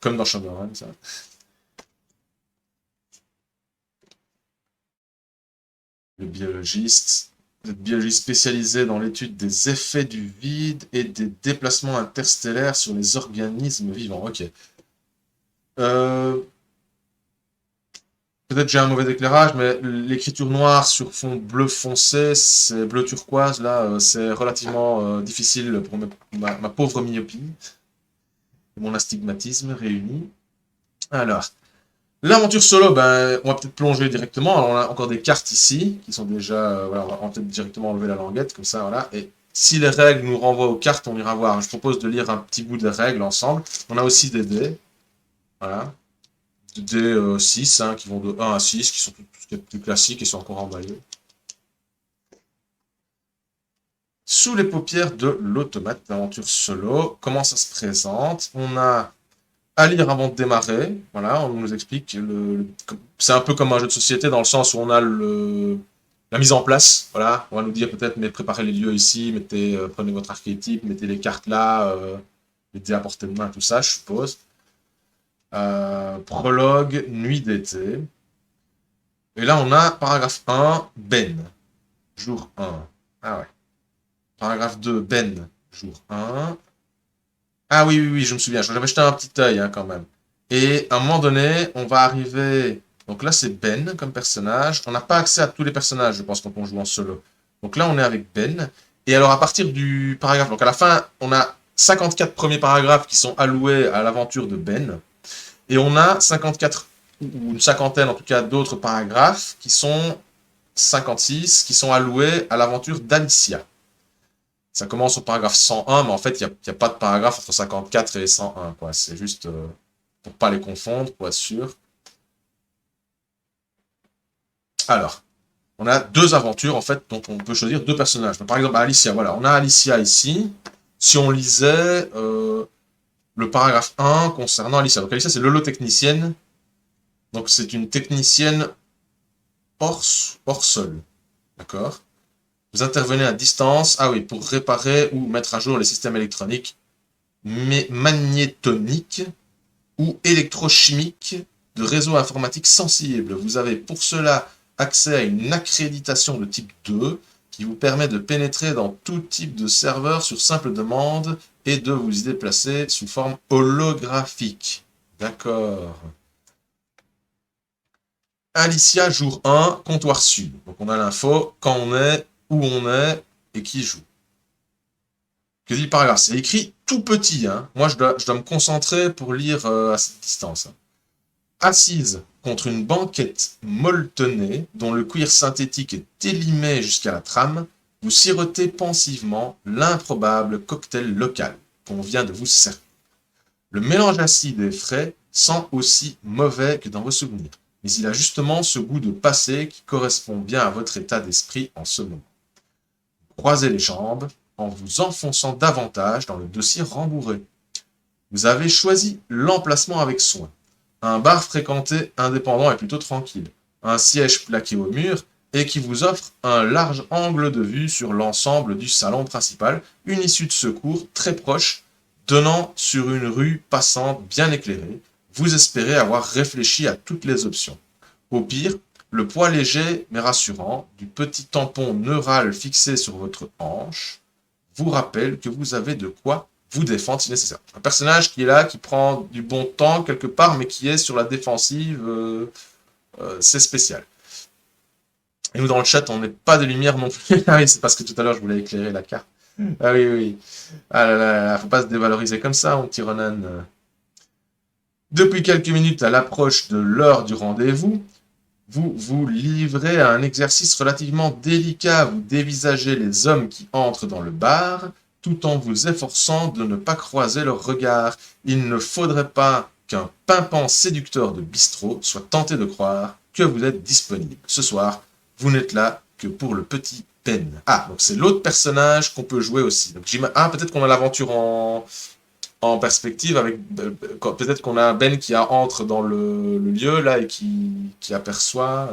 S1: Comme dans Shadowrun, ça. Le biologiste. Vous êtes biologiste spécialisé dans l'étude des effets du vide et des déplacements interstellaires sur les organismes vivants. Ok. Euh, Peut-être j'ai un mauvais éclairage, mais l'écriture noire sur fond bleu foncé, c'est bleu turquoise, là, c'est relativement difficile pour ma pauvre myopie et mon astigmatisme réunis. Alors, l'aventure solo, ben, on va peut-être plonger directement. Alors, on a encore des cartes ici, qui sont déjà... voilà, on va peut-être directement enlever la languette, comme ça, voilà. Et Si les règles nous renvoient aux cartes, on ira voir. Je propose de lire un petit bout des règles ensemble. On a aussi des dés. Voilà. Des dés 6, hein, qui vont de 1 à 6, qui sont tout ce qui est plus classique et sont encore emballés. Sous les paupières de l'automate d'aventure solo, comment ça se présente? On a à lire avant de démarrer. Voilà, on nous explique c'est un peu comme un jeu de société dans le sens où on a la mise en place. Voilà, on va nous dire peut-être mais préparez les lieux ici, prenez votre archétype, mettez les cartes là, mettez à portée de main, tout ça, je suppose. Prologue, nuit d'été. Et là, on a paragraphe 1, Ben, jour 1. Ah ouais. Paragraphe 2, Ben, jour 1. Ah oui, oui, oui, je me souviens. J'avais jeté un petit œil hein, quand même. Et à un moment donné, on va arriver... Donc là, c'est Ben comme personnage. On n'a pas accès à tous les personnages, je pense, quand on joue en solo. Donc là, on est avec Ben. Et alors, à partir du paragraphe... Donc à la fin, on a 54 premiers paragraphes qui sont alloués à l'aventure de Ben. Et on a 54, ou une cinquantaine en tout cas, d'autres paragraphes qui sont 56, qui sont alloués à l'aventure d'Alicia. Ça commence au paragraphe 101, mais en fait, il n'y a pas de paragraphe entre 54 et 101, quoi. C'est juste pour pas les confondre, pour être sûr. Alors, on a deux aventures, en fait, dont on peut choisir deux personnages. Donc, par exemple, Alicia, voilà. On a Alicia ici. Si on lisait le paragraphe 1 concernant Alicia. Donc, Alicia, c'est l'holotechnicienne. Donc, c'est une technicienne hors sol. D'accord? Vous intervenez à distance, ah oui, pour réparer ou mettre à jour les systèmes électroniques, mais magnétoniques ou électrochimiques de réseaux informatiques sensibles. Vous avez pour cela accès à une accréditation de type 2 qui vous permet de pénétrer dans tout type de serveur sur simple demande et de vous y déplacer sous forme holographique. D'accord. Alicia, jour 1, comptoir sud. Donc on a l'info, quand on est, où on est et qui joue. Que dit le paragraphe? C'est écrit tout petit. Hein. Moi, je dois me concentrer pour lire à cette distance. Assise contre une banquette molletonnée, dont le cuir synthétique est élimé jusqu'à la trame, vous sirotez pensivement l'improbable cocktail local qu'on vient de vous servir. Le mélange acide et frais sent aussi mauvais que dans vos souvenirs, mais il a justement ce goût de passé qui correspond bien à votre état d'esprit en ce moment. Croisez les jambes en vous enfonçant davantage dans le dossier rembourré. Vous avez choisi l'emplacement avec soin. Un bar fréquenté, indépendant et plutôt tranquille. Un siège plaqué au mur et qui vous offre un large angle de vue sur l'ensemble du salon principal, une issue de secours très proche, donnant sur une rue passante bien éclairée. Vous espérez avoir réfléchi à toutes les options. Au pire, le poids léger mais rassurant du petit tampon neural fixé sur votre hanche vous rappelle que vous avez de quoi vous défendre si nécessaire. Un personnage qui est là, qui prend du bon temps quelque part, mais qui est sur la défensive, c'est spécial. Et nous, dans le chat, on n'est pas de lumière non plus. Ah oui, c'est parce que tout à l'heure, je voulais éclairer la carte. Ah oui, oui. Ah là là, là, faut pas se dévaloriser comme ça, mon petit Ronan. Depuis quelques minutes à l'approche de l'heure du rendez-vous, vous vous livrez à un exercice relativement délicat. Vous dévisagez les hommes qui entrent dans le bar, tout en vous efforçant de ne pas croiser leur regard. Il ne faudrait pas qu'un pimpant séducteur de bistrot soit tenté de croire que vous êtes disponible. Ce soir, vous n'êtes là que pour le petit Ben. Ah, donc c'est l'autre personnage qu'on peut jouer aussi. Donc, peut-être qu'on a l'aventure en perspective avec peut-être qu'on a Ben qui entre dans le lieu là et qui aperçoit.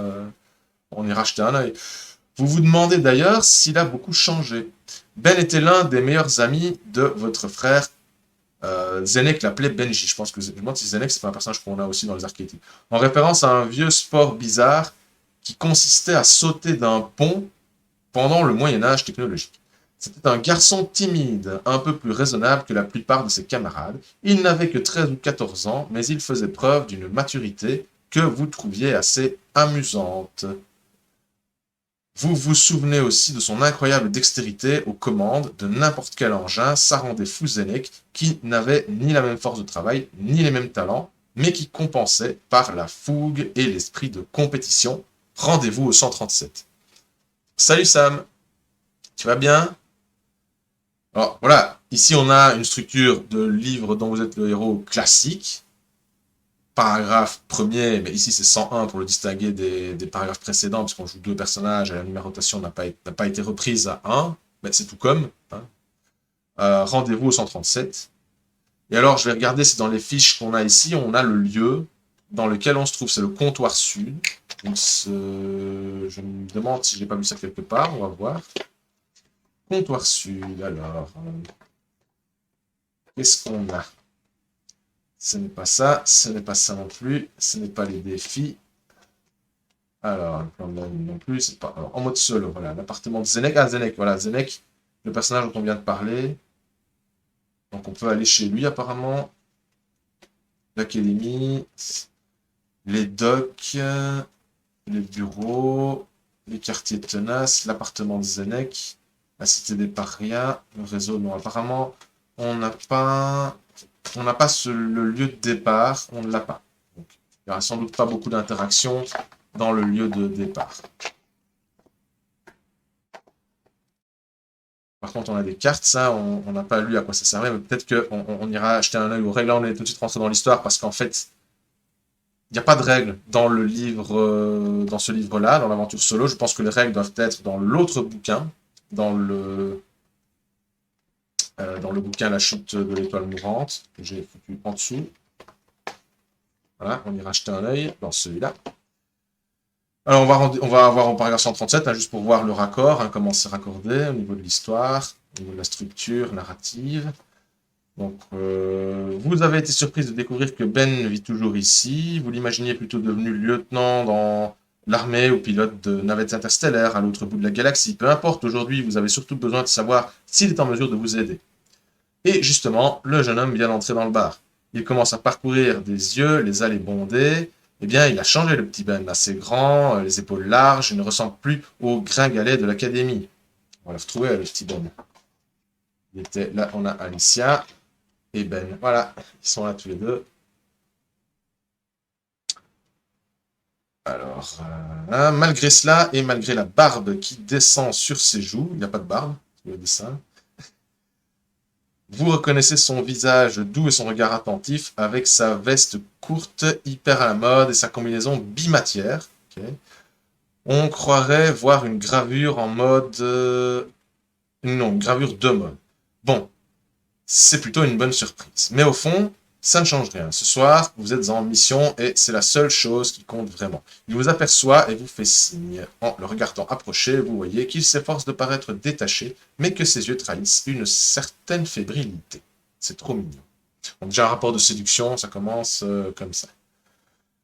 S1: On ira jeter un œil. Vous vous demandez d'ailleurs s'il a beaucoup changé. Ben était l'un des meilleurs amis de votre frère. Zenek l'appelait Benji. Je me demande si Zenek c'est pas un personnage qu'on a aussi dans les archétypes. En référence à un vieux sport bizarre qui consistait à sauter d'un pont pendant le Moyen-Âge technologique. C'était un garçon timide, un peu plus raisonnable que la plupart de ses camarades. Il n'avait que 13 ou 14 ans, mais il faisait preuve d'une maturité que vous trouviez assez amusante. Vous vous souvenez aussi de son incroyable dextérité aux commandes de n'importe quel engin. Ça rendait fou Zenek, qui n'avait ni la même force de travail, ni les mêmes talents, mais qui compensait par la fougue et l'esprit de compétition. Rendez-vous au 137. Salut Sam, tu vas bien? Alors voilà, ici on a une structure de livre dont vous êtes le héros classique. Paragraphe premier, mais ici c'est 101 pour le distinguer des paragraphes précédents, parce qu'on joue deux personnages et la numérotation n'a pas été reprise à 1, mais c'est tout comme. Hein. Rendez-vous au 137. Et alors je vais regarder si dans les fiches qu'on a ici, on a le lieu dans lequel on se trouve, c'est le comptoir sud. Donc, je me demande si j'ai pas vu ça quelque part, on va voir. Comptoir sud, alors. Qu'est-ce qu'on a? Ce n'est pas ça, ce n'est pas ça non plus, ce n'est pas les défis. Alors, le plan de la nuit non plus, c'est pas. Alors, en mode solo, voilà, l'appartement de Zenek. Ah, Zenek, voilà, Zenek, le personnage dont on vient de parler. Donc, on peut aller chez lui apparemment. L'académie, les docks, les bureaux, les quartiers tenaces, l'appartement de Zenek, la cité des parias, le réseau. Non, apparemment, on n'a pas le lieu de départ, on ne l'a pas. Donc, il n'y aura sans doute pas beaucoup d'interactions dans le lieu de départ. Par contre, on a des cartes, ça, on n'a pas lu à quoi ça servait, mais peut-être qu'on ira acheter un œil aux règles. Là, on est tout de suite rentré dans l'histoire, parce qu'en fait, il n'y a pas de règles dans le livre, dans ce livre-là, dans l'aventure solo. Je pense que les règles doivent être dans l'autre bouquin, dans le bouquin La chute de l'étoile mourante, que j'ai foutu en dessous. Voilà, on ira acheter un œil dans celui-là. Alors, on va avoir au paragraphe 137, hein, juste pour voir le raccord, hein, comment c'est raccordé au niveau de l'histoire, au niveau de la structure narrative. Donc, vous avez été surprise de découvrir que Ben vit toujours ici. Vous l'imaginiez plutôt devenu lieutenant dans l'armée ou pilote de navettes interstellaires à l'autre bout de la galaxie. Peu importe, aujourd'hui, vous avez surtout besoin de savoir s'il est en mesure de vous aider. Et justement, le jeune homme vient d'entrer dans le bar. Il commence à parcourir des yeux les allées bondées. Eh bien, il a changé le petit Ben, assez grand, les épaules larges, il ne ressemble plus au gringalet de l'académie. On va le retrouver, le petit Ben. Il était là, on a Alicia et Ben. Voilà, ils sont là tous les deux. Alors, malgré cela, et malgré la barbe qui descend sur ses joues, il n'y a pas de barbe, le dessin, vous reconnaissez son visage doux et son regard attentif avec sa veste courte, hyper à la mode et sa combinaison bimatière. Okay. On croirait voir une gravure en mode... non, une gravure de mode. Bon, c'est plutôt une bonne surprise. Mais au fond, ça ne change rien. Ce soir, vous êtes en mission et c'est la seule chose qui compte vraiment. Il vous aperçoit et vous fait signe. En le regardant approcher, vous voyez qu'il s'efforce de paraître détaché, mais que ses yeux trahissent une certaine fébrilité. C'est trop mignon. Donc déjà un rapport de séduction, ça commence comme ça.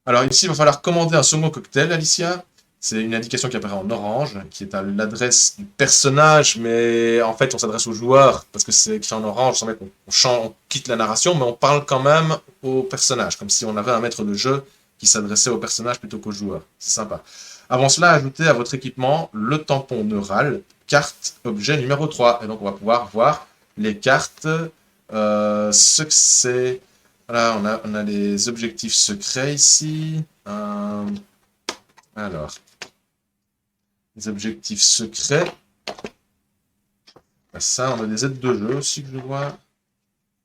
S1: Alors ici, il va falloir commander un second cocktail, Alicia. C'est une indication qui apparaît en orange, qui est à l'adresse du personnage, mais en fait, on s'adresse au joueur, parce que c'est écrit en orange, sans mettre, on quitte la narration, mais on parle quand même au personnage, comme si on avait un maître de jeu qui s'adressait au personnage plutôt qu'au joueur. C'est sympa. Avant cela, ajoutez à votre équipement le tampon neural, carte, objet numéro 3. Et donc, on va pouvoir voir les cartes, ce que c'est. Voilà, on a les objectifs secrets ici. Alors, les objectifs secrets. Ça, on a des aides de jeu aussi que je vois.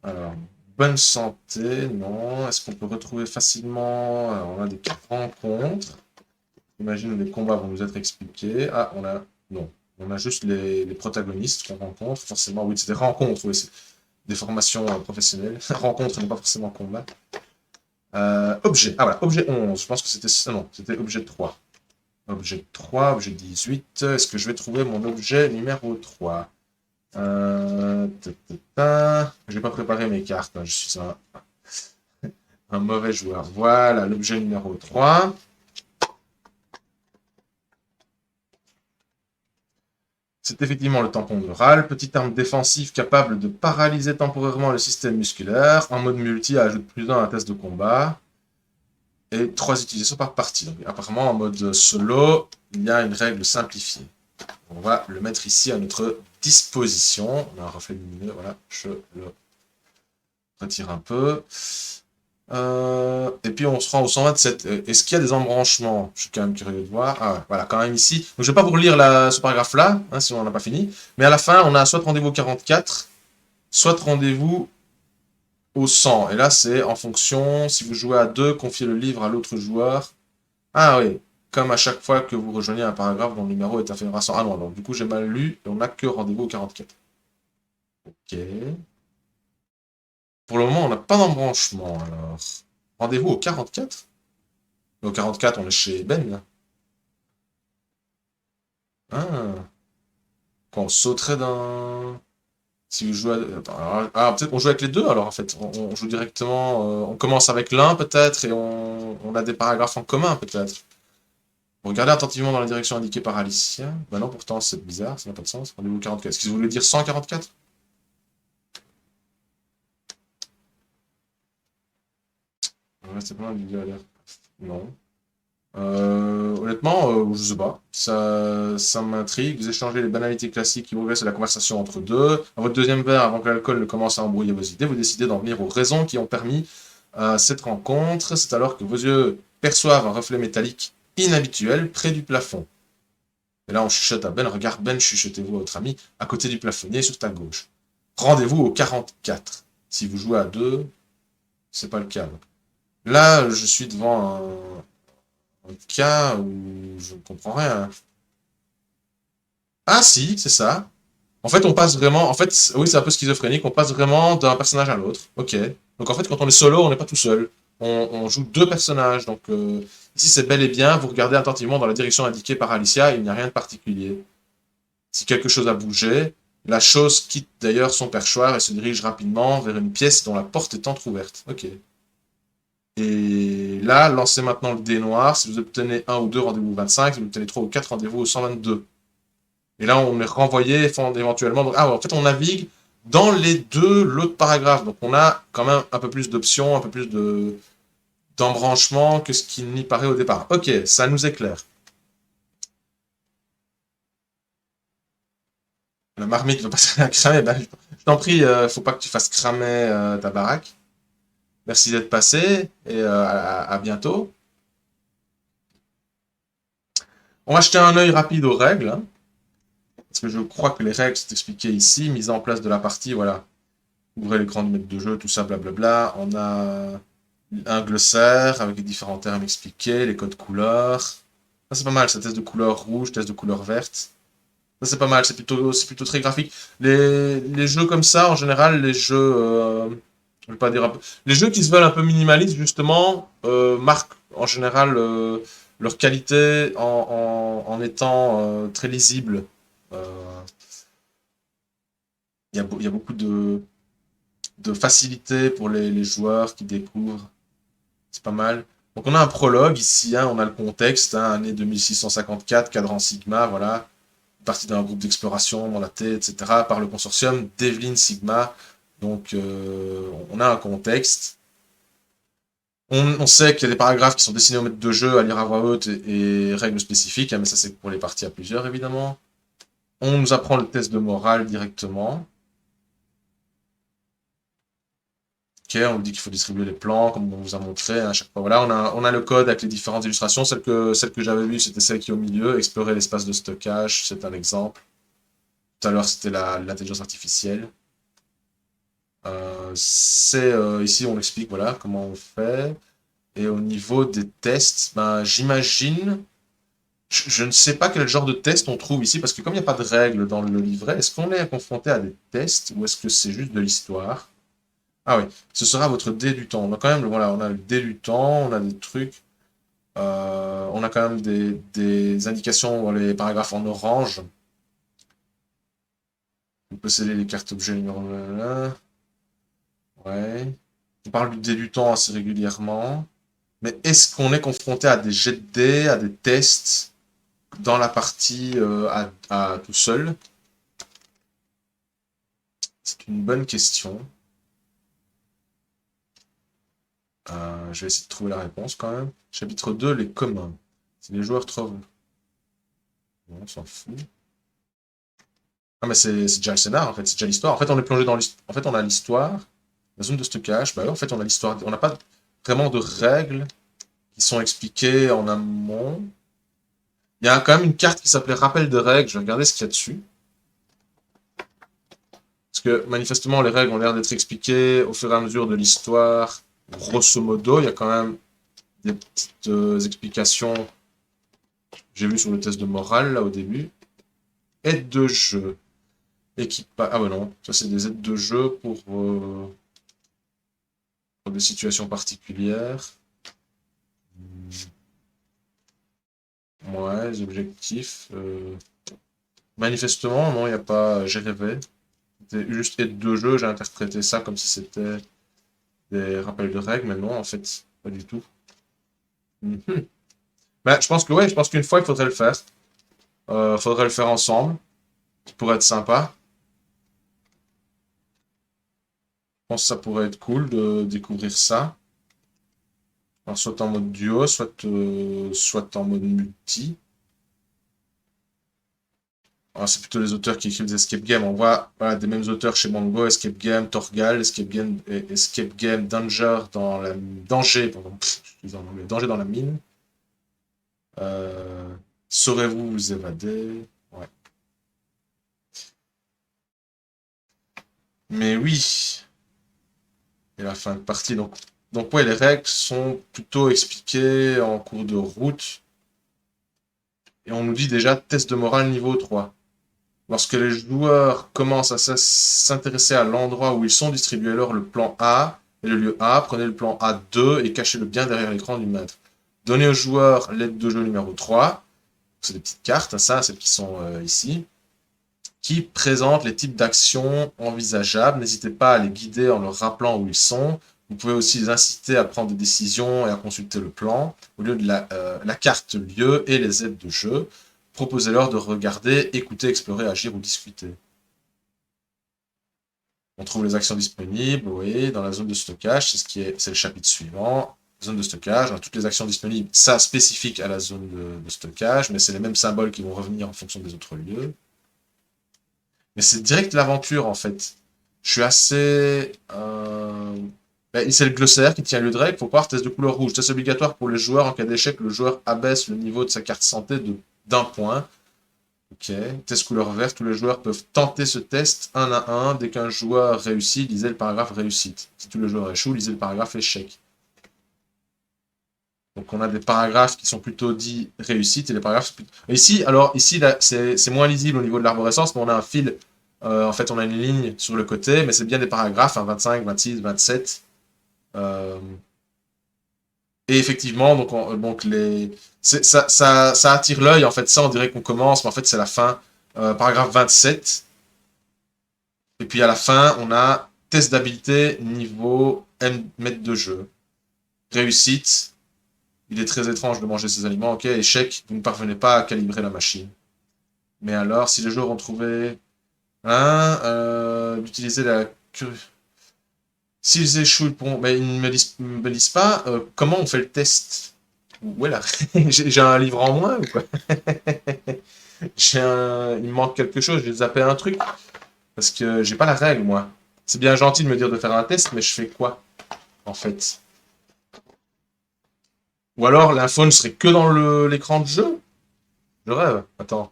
S1: Alors, bonne santé, non. Est-ce qu'on peut retrouver facilement... Alors, on a des rencontres. J'imagine que les combats vont nous être expliqués. Ah, on a... Non. On a juste les protagonistes qu'on rencontre. Forcément, oui, c'est des rencontres. Oui, c'est des formations professionnelles. Rencontre n'est pas forcément combat. Objet. Ah voilà, objet 11. Je pense que c'était... Non, c'était objet 3. Objet 3, objet 18. Est-ce que je vais trouver mon objet numéro 3? Je n'ai pas préparé mes cartes. Hein. Je suis un mauvais joueur. Voilà, l'objet numéro 3. C'est effectivement le tampon neural, petite arme défensive capable de paralyser temporairement le système musculaire. En mode multi, ajoute plus d'un à un test de combat. Et 3 utilisations par partie. Donc, apparemment, en mode solo, il y a une règle simplifiée. On va le mettre ici à notre disposition. On a un reflet lumineux, voilà, je le retire un peu. Et puis on se rend au 127. Est-ce qu'il y a des embranchements? Je suis quand même curieux de voir. Ah ouais, voilà, quand même ici. Donc je ne vais pas vous relire ce paragraphe-là, hein, si on n'en a pas fini. Mais à la fin, on a soit rendez-vous 44, soit rendez-vous au 100. Et là, c'est en fonction, si vous jouez à 2, confiez le livre à l'autre joueur. Ah oui, comme à chaque fois que vous rejoignez un paragraphe dont le numéro est inférieur à 100. Ah non, donc du coup, j'ai mal lu, et on n'a que rendez-vous au 44. Ok. Pour le moment, on n'a pas d'embranchement, alors. Rendez-vous au 44? Au 44, on est chez Ben, là. Ah. Quand on sauterait d'un... Si vous jouez à... Attends, peut-être qu'on joue avec les deux, alors, en fait. On joue directement... on commence avec l'un, peut-être, et on a des paragraphes en commun, peut-être. Regardez attentivement dans la direction indiquée par Alicia. Bah non, pourtant, c'est bizarre, ça n'a pas de sens. Rendez-vous au 44. Est-ce que vous voulez dire 144? Ouais, c'est pas mal du galère. Non. Honnêtement, je sais pas. Ça m'intrigue. Vous échangez les banalités classiques qui progressent la conversation entre deux. À votre deuxième verre, avant que l'alcool ne commence à embrouiller vos idées, vous décidez d'en venir aux raisons qui ont permis cette rencontre. C'est alors que vos yeux perçoivent un reflet métallique inhabituel près du plafond. Et là, on chuchote à Ben. Regarde Ben, chuchotez-vous à votre ami, à côté du plafonnier sur ta gauche. Rendez-vous au 44. Si vous jouez à deux, c'est pas le cas. Là, je suis devant un cas où je ne comprends rien. Ah si, c'est ça. En fait, on passe vraiment... En fait, oui, c'est un peu schizophrénique. On passe vraiment d'un personnage à l'autre. Ok. Donc en fait, quand on est solo, on n'est pas tout seul. On joue deux personnages. Donc ici, c'est bel et bien. Vous regardez attentivement dans la direction indiquée par Alicia. Il n'y a rien de particulier. Si quelque chose a bougé, la chose quitte d'ailleurs son perchoir et se dirige rapidement vers une pièce dont la porte est entr'ouverte. Ok. Et là, lancez maintenant le dé noir. Si vous obtenez un ou deux, rendez-vous au 25. Si vous obtenez 3 ou 4, rendez-vous au 122. Et là, on est renvoyé éventuellement. Donc, en fait, on navigue dans les deux, l'autre paragraphe. Donc, on a quand même un peu plus d'options, un peu plus d'embranchement que ce qu'il n'y paraît au départ. Ok, ça nous éclaire. La marmite va passer à cramer. Ben, je t'en prie, faut pas que tu fasses cramer ta baraque. Merci d'être passé et à bientôt. On va jeter un œil rapide aux règles, hein, parce que je crois que les règles sont expliquées ici. Mise en place de la partie, voilà. Ouvrez l'écran du maître de jeu, tout ça, blablabla. On a un glossaire avec les différents termes expliqués, les codes couleurs. Ça, c'est pas mal, ça test de couleur rouge, test de couleur verte. Ça, c'est pas mal, c'est plutôt très graphique. Les jeux comme ça, en général, les jeux, je vais pas dire un peu, les jeux qui se veulent un peu minimalistes, justement, marquent en général leur qualité en étant très lisible. Euh, il y a beaucoup de facilité pour les joueurs qui découvrent. C'est pas mal. Donc on a un prologue ici, hein, on a le contexte, hein, année 2654, cadran Sigma, voilà. Partie d'un groupe d'exploration mandaté, etc. par le consortium Devlin Sigma. Donc on a un contexte. On sait qu'il y a des paragraphes qui sont destinés au maître de jeu à lire à voix haute et règles spécifiques, hein, mais ça c'est pour les parties à plusieurs évidemment. On nous apprend le test de morale directement. Ok, on nous dit qu'il faut distribuer les plans, comme on vous a montré hein, à chaque fois. Voilà, on a le code avec les différentes illustrations. Celle que j'avais vue, c'était celle qui est au milieu. Explorer l'espace de stockage, c'est un exemple. Tout à l'heure, c'était l'intelligence artificielle. Ici, on explique voilà, comment on fait. Et au niveau des tests, ben, j'imagine... Je ne sais pas quel genre de test on trouve ici, parce que comme il n'y a pas de règles dans le livret, est-ce qu'on est confronté à des tests ou est-ce que c'est juste de l'histoire? Ah oui, ce sera votre dé du temps. Donc quand même, voilà, on a le dé du temps, on a des trucs, on a quand même des indications dans les paragraphes en orange. Vous possédez les cartes objets numéro 1. Ouais. On parle du dé du temps assez régulièrement. Mais est-ce qu'on est confronté à des jets de dés, à des tests dans la partie à tout seul? C'est une bonne question. Je vais essayer de trouver la réponse quand même. Chapitre 2, les communs. Si les joueurs trouvent... Bon, on s'en fout. Ah, mais c'est déjà le scénar, en fait, c'est déjà l'histoire. En fait, on est plongé dans l'histoire. En fait, on a l'histoire, la zone de stockage. Bah ouais, en fait, on a l'histoire. On n'a pas vraiment de règles qui sont expliquées en amont. Il y a quand même une carte qui s'appelait Rappel de règles. Je vais regarder ce qu'il y a dessus. Parce que manifestement, les règles ont l'air d'être expliquées au fur et à mesure de l'histoire. Grosso modo, il y a quand même des petites explications. J'ai vu sur le test de morale, là, au début. Aide de jeu. Ah ouais, non. Ça, c'est des aides de jeu pour des situations particulières. Ouais, les objectifs. Manifestement, non, il n'y a pas. J'ai rêvé. C'était juste aide de jeu. J'ai interprété ça comme si c'était des rappels de règles, mais non, en fait, pas du tout. Mhm. Ben, je pense que ouais, je pense qu'une fois, il faudrait le faire. Faudrait le faire ensemble. Pour être sympa. Je pense que ça pourrait être cool de découvrir ça. Alors, soit en mode duo, soit en mode multi. Alors, c'est plutôt les auteurs qui écrivent des escape games. On voit voilà, des mêmes auteurs chez Mango, Escape Game, Torgal, Escape Game Danger, pardon, je suis en anglais, Danger dans la mine. Euh, Saurez-vous vous évader? Ouais. Mais oui, et la fin de partie. Donc ouais, les règles sont plutôt expliquées en cours de route. Et on nous dit déjà test de morale niveau 3. Lorsque les joueurs commencent à s'intéresser à l'endroit où ils sont, distribuez-leur le plan A et le lieu A, prenez le plan A2 et cachez-le bien derrière l'écran du maître. Donnez aux joueurs l'aide de jeu numéro 3, c'est des petites cartes, hein, ça, celles qui sont ici, qui présentent les types d'actions envisageables. N'hésitez pas à les guider en leur rappelant où ils sont. Vous pouvez aussi les inciter à prendre des décisions et à consulter le plan, au lieu de la carte lieu et les aides de jeu. Proposez-leur de regarder, écouter, explorer, agir ou discuter. On trouve les actions disponibles, oui, dans la zone de stockage, c'est le chapitre suivant. Zone de stockage, on a toutes les actions disponibles, ça spécifique à la zone de stockage, mais c'est les mêmes symboles qui vont revenir en fonction des autres lieux. Mais c'est direct l'aventure en fait. Je suis assez. C'est le glossaire qui tient lieu de règle. Faut voir test de couleur rouge. Test obligatoire pour les joueurs. En cas d'échec, le joueur abaisse le niveau de sa carte santé d'un point. Ok. Test couleur verte. Tous les joueurs peuvent tenter ce test un à un. Dès qu'un joueur réussit, lisez le paragraphe réussite. Si tous les joueurs échouent, lisez le paragraphe échec. Donc on a des paragraphes qui sont plutôt dits réussite et les paragraphes sont plutôt... Ici, là, c'est moins lisible au niveau de l'arborescence, mais on a un fil, en fait on a une ligne sur le côté, mais c'est bien des paragraphes, hein, 25, 26, 27. Euh, et effectivement, ça attire l'œil, en fait ça on dirait qu'on commence, mais en fait c'est la fin. Paragraphe 27. Et puis à la fin, on a test d'habileté niveau M maître de jeu. Réussite. Il est très étrange de manger ces aliments. Ok, échec, vous ne parvenez pas à calibrer la machine. Mais alors, si les joueurs ont trouvé d'utiliser la s'ils échouent, mais ils ne me disent pas comment on fait le test. Voilà, j'ai un livre en moins ou quoi? Il me manque quelque chose, j'ai zappé un truc. Parce que j'ai pas la règle, moi. C'est bien gentil de me dire de faire un test, mais je fais quoi, en fait? Ou alors l'info ne serait que dans l'écran de jeu? Je rêve. Attends.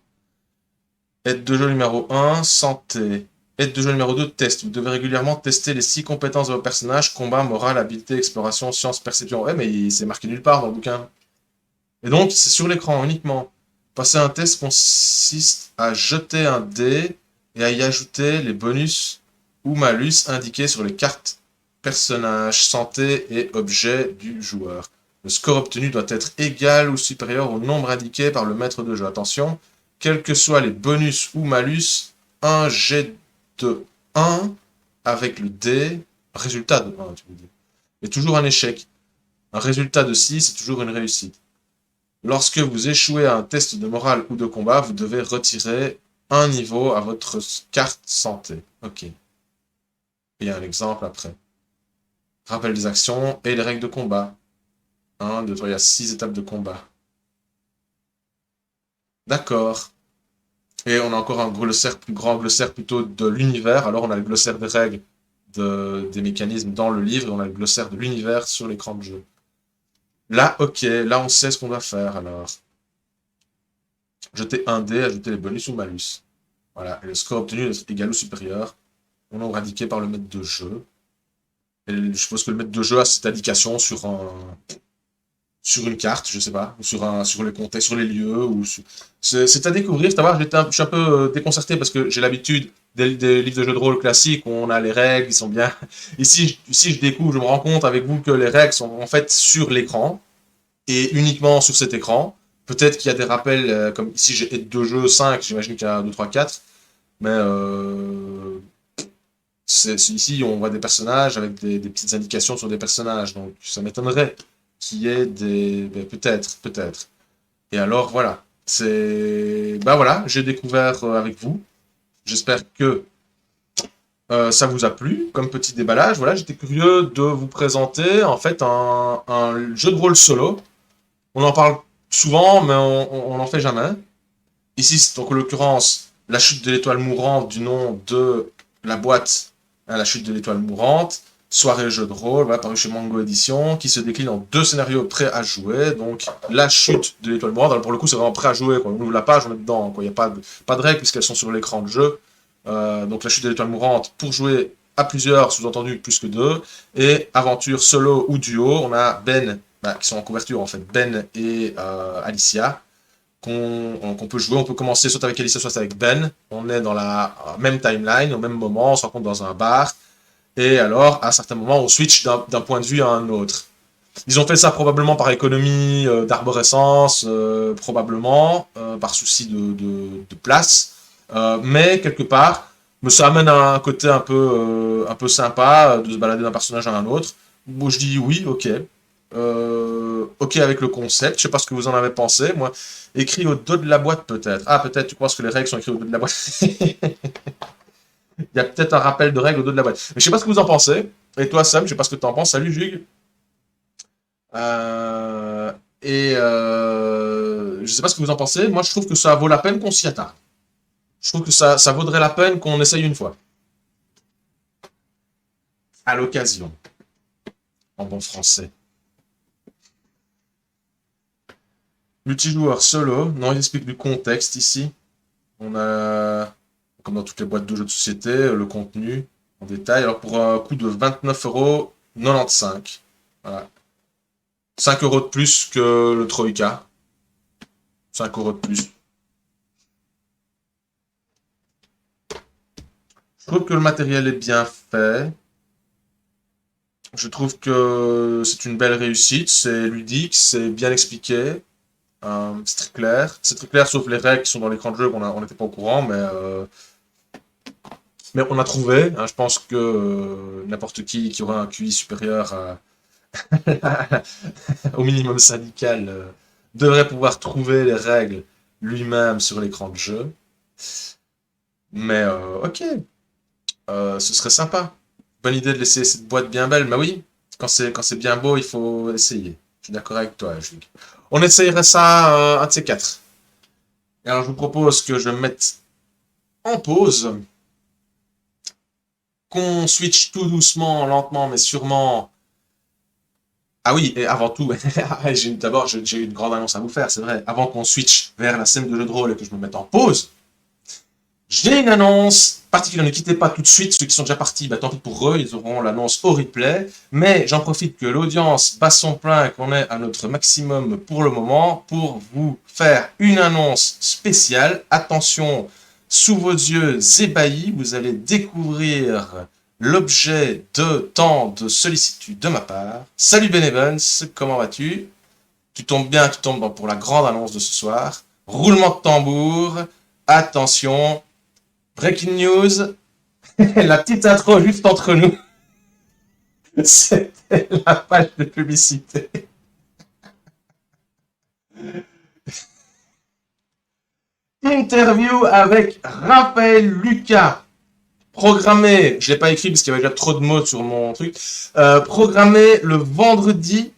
S1: Aide de jeu numéro 1, santé. Aide de jeu numéro 2, test. Vous devez régulièrement tester les 6 compétences de vos personnages, combat, morale, habileté, exploration, science, perception. Ouais, mais c'est marqué nulle part dans le bouquin. Et donc, c'est sur l'écran uniquement. Passer un test consiste à jeter un dé et à y ajouter les bonus ou malus indiqués sur les cartes personnages, santé et objets du joueur. Le score obtenu doit être égal ou supérieur au nombre indiqué par le maître de jeu. Attention, quels que soient les bonus ou malus, un jet de 1 avec le dé, résultat de 1, tu veux dire, est toujours un échec. Un résultat de 6 est toujours une réussite. Lorsque vous échouez à un test de morale ou de combat, vous devez retirer un niveau à votre carte santé. Ok. Il y a un exemple après. Rappel des actions et les règles de combat. 1, 2, 3, il y a 6 étapes de combat. D'accord. Et on a encore un glossaire, plus grand glossaire plutôt de l'univers. Alors on a le glossaire des règles des mécanismes dans le livre et on a le glossaire de l'univers sur l'écran de jeu. Là, ok, là on sait ce qu'on doit faire alors. Jeter un dé, ajouter les bonus ou malus. Voilà, et le score obtenu est égal ou supérieur au nombre indiqué par le maître de jeu. Et je suppose que le maître de jeu a cette indication sur une carte, je sais pas, ou sur les comtés, sur les lieux, c'est à découvrir, c'est à voir, je suis un peu déconcerté parce que j'ai l'habitude des livres de jeux de rôle classiques où on a les règles, ils sont bien. Ici, je découvre, je me rends compte avec vous que les règles sont en fait sur l'écran, et uniquement sur cet écran. Peut-être qu'il y a des rappels, comme ici j'ai 2 jeux, 5, j'imagine qu'il y a 2, 3, 4, mais ici on voit des personnages avec des petites indications sur des personnages, donc ça m'étonnerait qu'il y ait des... ben, peut-être. Et alors voilà, ben voilà, j'ai découvert avec vous. J'espère que ça vous a plu comme petit déballage. Voilà, j'étais curieux de vous présenter en fait un jeu de rôle solo. On en parle souvent, mais on n'en fait jamais. Ici, c'est donc en l'occurrence la chute de l'étoile mourante du nom de la boîte, hein, la chute de l'étoile mourante, soirée jeu de rôle, voilà, paru chez Mango Édition, qui se décline en 2 scénarios prêts à jouer. Donc la chute de l'étoile mourante, alors pour le coup c'est vraiment prêt à jouer, quoi. On ouvre la page, on est dedans, quoi. Il n'y a pas de règles puisqu'elles sont sur l'écran de jeu. Donc la chute de l'étoile mourante, pour jouer à plusieurs, sous-entendu plus que 2, et aventure solo ou duo, on a Ben, qui sont en couverture en fait, Ben et Alicia, qu'on peut jouer. On peut commencer soit avec Alicia, soit avec Ben. On est dans la même timeline, au même moment, on se rencontre dans un bar. Et alors, à certains moments, on switch d'un point de vue à un autre. Ils ont fait ça probablement par économie d'arborescence, probablement, par souci de place. Mais quelque part, ça amène à un côté un peu sympa de se balader d'un personnage à un autre. Moi, je dis oui, ok. Ok avec le concept, je sais pas ce que vous en avez pensé. Moi, écrit au dos de la boîte peut-être. Ah, peut-être tu penses que les règles sont écrites au dos de la boîte. Il y a peut-être un rappel de règles au dos de la boîte. Mais je sais pas ce que vous en pensez. Et toi, Sam, je sais pas ce que tu en penses. Salut, Jules. Je sais pas ce que vous en pensez. Moi, je trouve que ça vaut la peine qu'on s'y attarde. Je trouve que ça vaudrait la peine qu'on essaye une fois. À l'occasion. En bon français. Multijoueur solo. Non, il explique du contexte ici. On a, comme dans toutes les boîtes de jeux de société, le contenu en détail. Alors, pour un coût de 29,95 €. Voilà. 5 € de plus que le Troïka. 5 € de plus. Je trouve que le matériel est bien fait. Je trouve que c'est une belle réussite. C'est ludique, c'est bien expliqué. C'est très clair. C'est très clair, sauf les règles qui sont dans l'écran de jeu on n'était pas au courant, mais on a trouvé. Hein, je pense que n'importe qui aura un QI supérieur au minimum syndical devrait pouvoir trouver les règles lui-même sur l'écran de jeu. Mais ok, ce serait sympa. Bonne idée de laisser cette boîte bien belle. Mais oui, quand c'est bien beau, il faut essayer. Je suis d'accord avec toi, Jules. On essayerait ça un de ces quatre. Et alors, je vous propose que je me mette en pause, qu'on switch tout doucement, lentement, mais sûrement. Ah oui, et avant tout, d'abord, j'ai une grande annonce à vous faire, c'est vrai. Avant qu'on switch vers la scène de jeu de rôle et que je me mette en pause, j'ai une annonce particulière. Ne quittez pas tout de suite. Ceux qui sont déjà partis, tant pis pour eux, ils auront l'annonce au replay. Mais j'en profite que l'audience basse son plein et qu'on est à notre maximum pour le moment pour vous faire une annonce spéciale. Attention, sous vos yeux ébahis, vous allez découvrir l'objet de tant de sollicitude de ma part. Salut Ben Evans, comment vas-tu? Tu tombes bien, tu tombes pour la grande annonce de ce soir. Roulement de tambour. Attention. Breaking news, la petite intro juste entre nous, c'était la page de publicité. Interview avec Raphaël Lucas, programmé, je ne l'ai pas écrit parce qu'il y avait déjà trop de mots sur mon truc, programmé le vendredi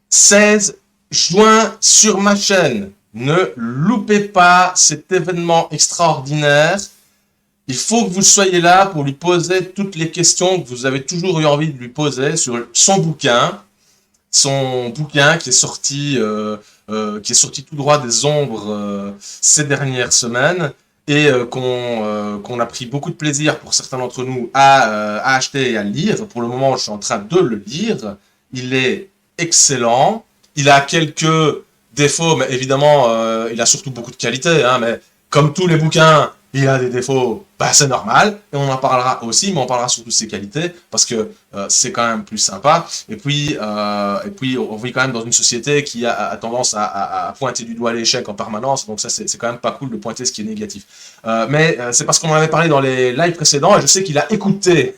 S1: 16 juin sur ma chaîne. Ne loupez pas cet événement extraordinaire. Il faut que vous soyez là pour lui poser toutes les questions que vous avez toujours eu envie de lui poser sur son bouquin qui est sorti tout droit des ombres ces dernières semaines et qu'on a pris beaucoup de plaisir pour certains d'entre nous à acheter et à lire. Pour le moment, je suis en train de le lire. Il est excellent. Il a quelques défauts, mais évidemment, il a surtout beaucoup de qualités. Hein, mais comme tous les bouquins, il a des défauts, bah, c'est normal. Et on en parlera aussi, mais on parlera surtout de ses qualités, parce que c'est quand même plus sympa. Et puis, on vit quand même dans une société qui a tendance à pointer du doigt l'échec en permanence. Donc ça, c'est quand même pas cool de pointer ce qui est négatif. Mais c'est parce qu'on en avait parlé dans les lives précédents, et je sais qu'il a écouté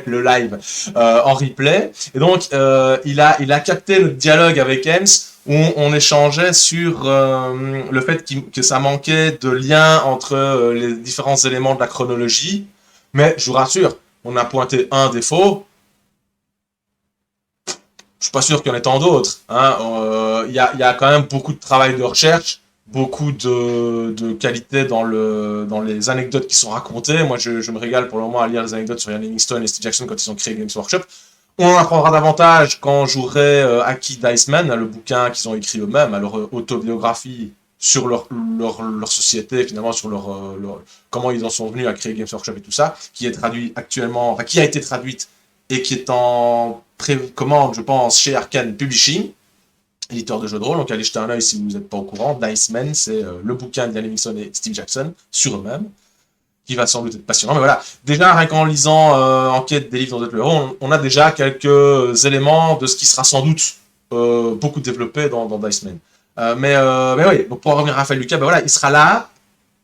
S1: le live en replay. Et donc, il a capté le dialogue avec Ems où on échangeait sur le fait que ça manquait de lien entre les différents éléments de la chronologie. Mais je vous rassure, on a pointé un défaut. Je suis pas sûr qu'il y en ait tant d'autres. Hein. Il y a quand même beaucoup de travail de recherche, beaucoup de qualité dans les anecdotes qui sont racontées. Moi, je me régale pour le moment à lire les anecdotes sur Ian Livingstone et Steve Jackson quand ils ont créé Games Workshop. On en apprendra davantage quand j'aurai acquis Diceman, le bouquin qu'ils ont écrit eux-mêmes, leur autobiographie sur leur société, finalement, sur comment ils en sont venus à créer Games Workshop et tout ça, qui est traduit actuellement, enfin, qui a été traduite et qui est en précommande, je pense, chez Arkane Publishing, éditeur de jeux de rôle. Donc allez jeter un œil si vous n'êtes pas au courant. Diceman, c'est le bouquin d'Ian Livingstone et Steve Jackson sur eux-mêmes, qui va sans doute être passionnant. Mais voilà, déjà, rien qu'en lisant Enquête des livres dans d'autres héros, on a déjà quelques éléments de ce qui sera sans doute beaucoup développé dans Diceman. Mais oui, donc pour revenir à Raphaël Lucas, ben voilà, il sera là.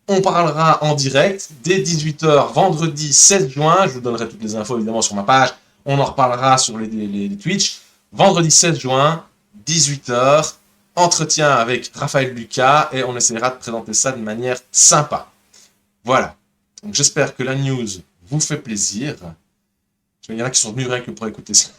S1: On parlera en direct dès 18h, vendredi 16 juin. Je vous donnerai toutes les infos évidemment sur ma page. On en reparlera sur les Twitch. Vendredi 16 juin, 18h, entretien avec Raphaël Lucas et on essaiera de présenter ça de manière sympa. Voilà. Donc j'espère que la news vous fait plaisir. Il y en a qui sont venus rien que pour écouter ça.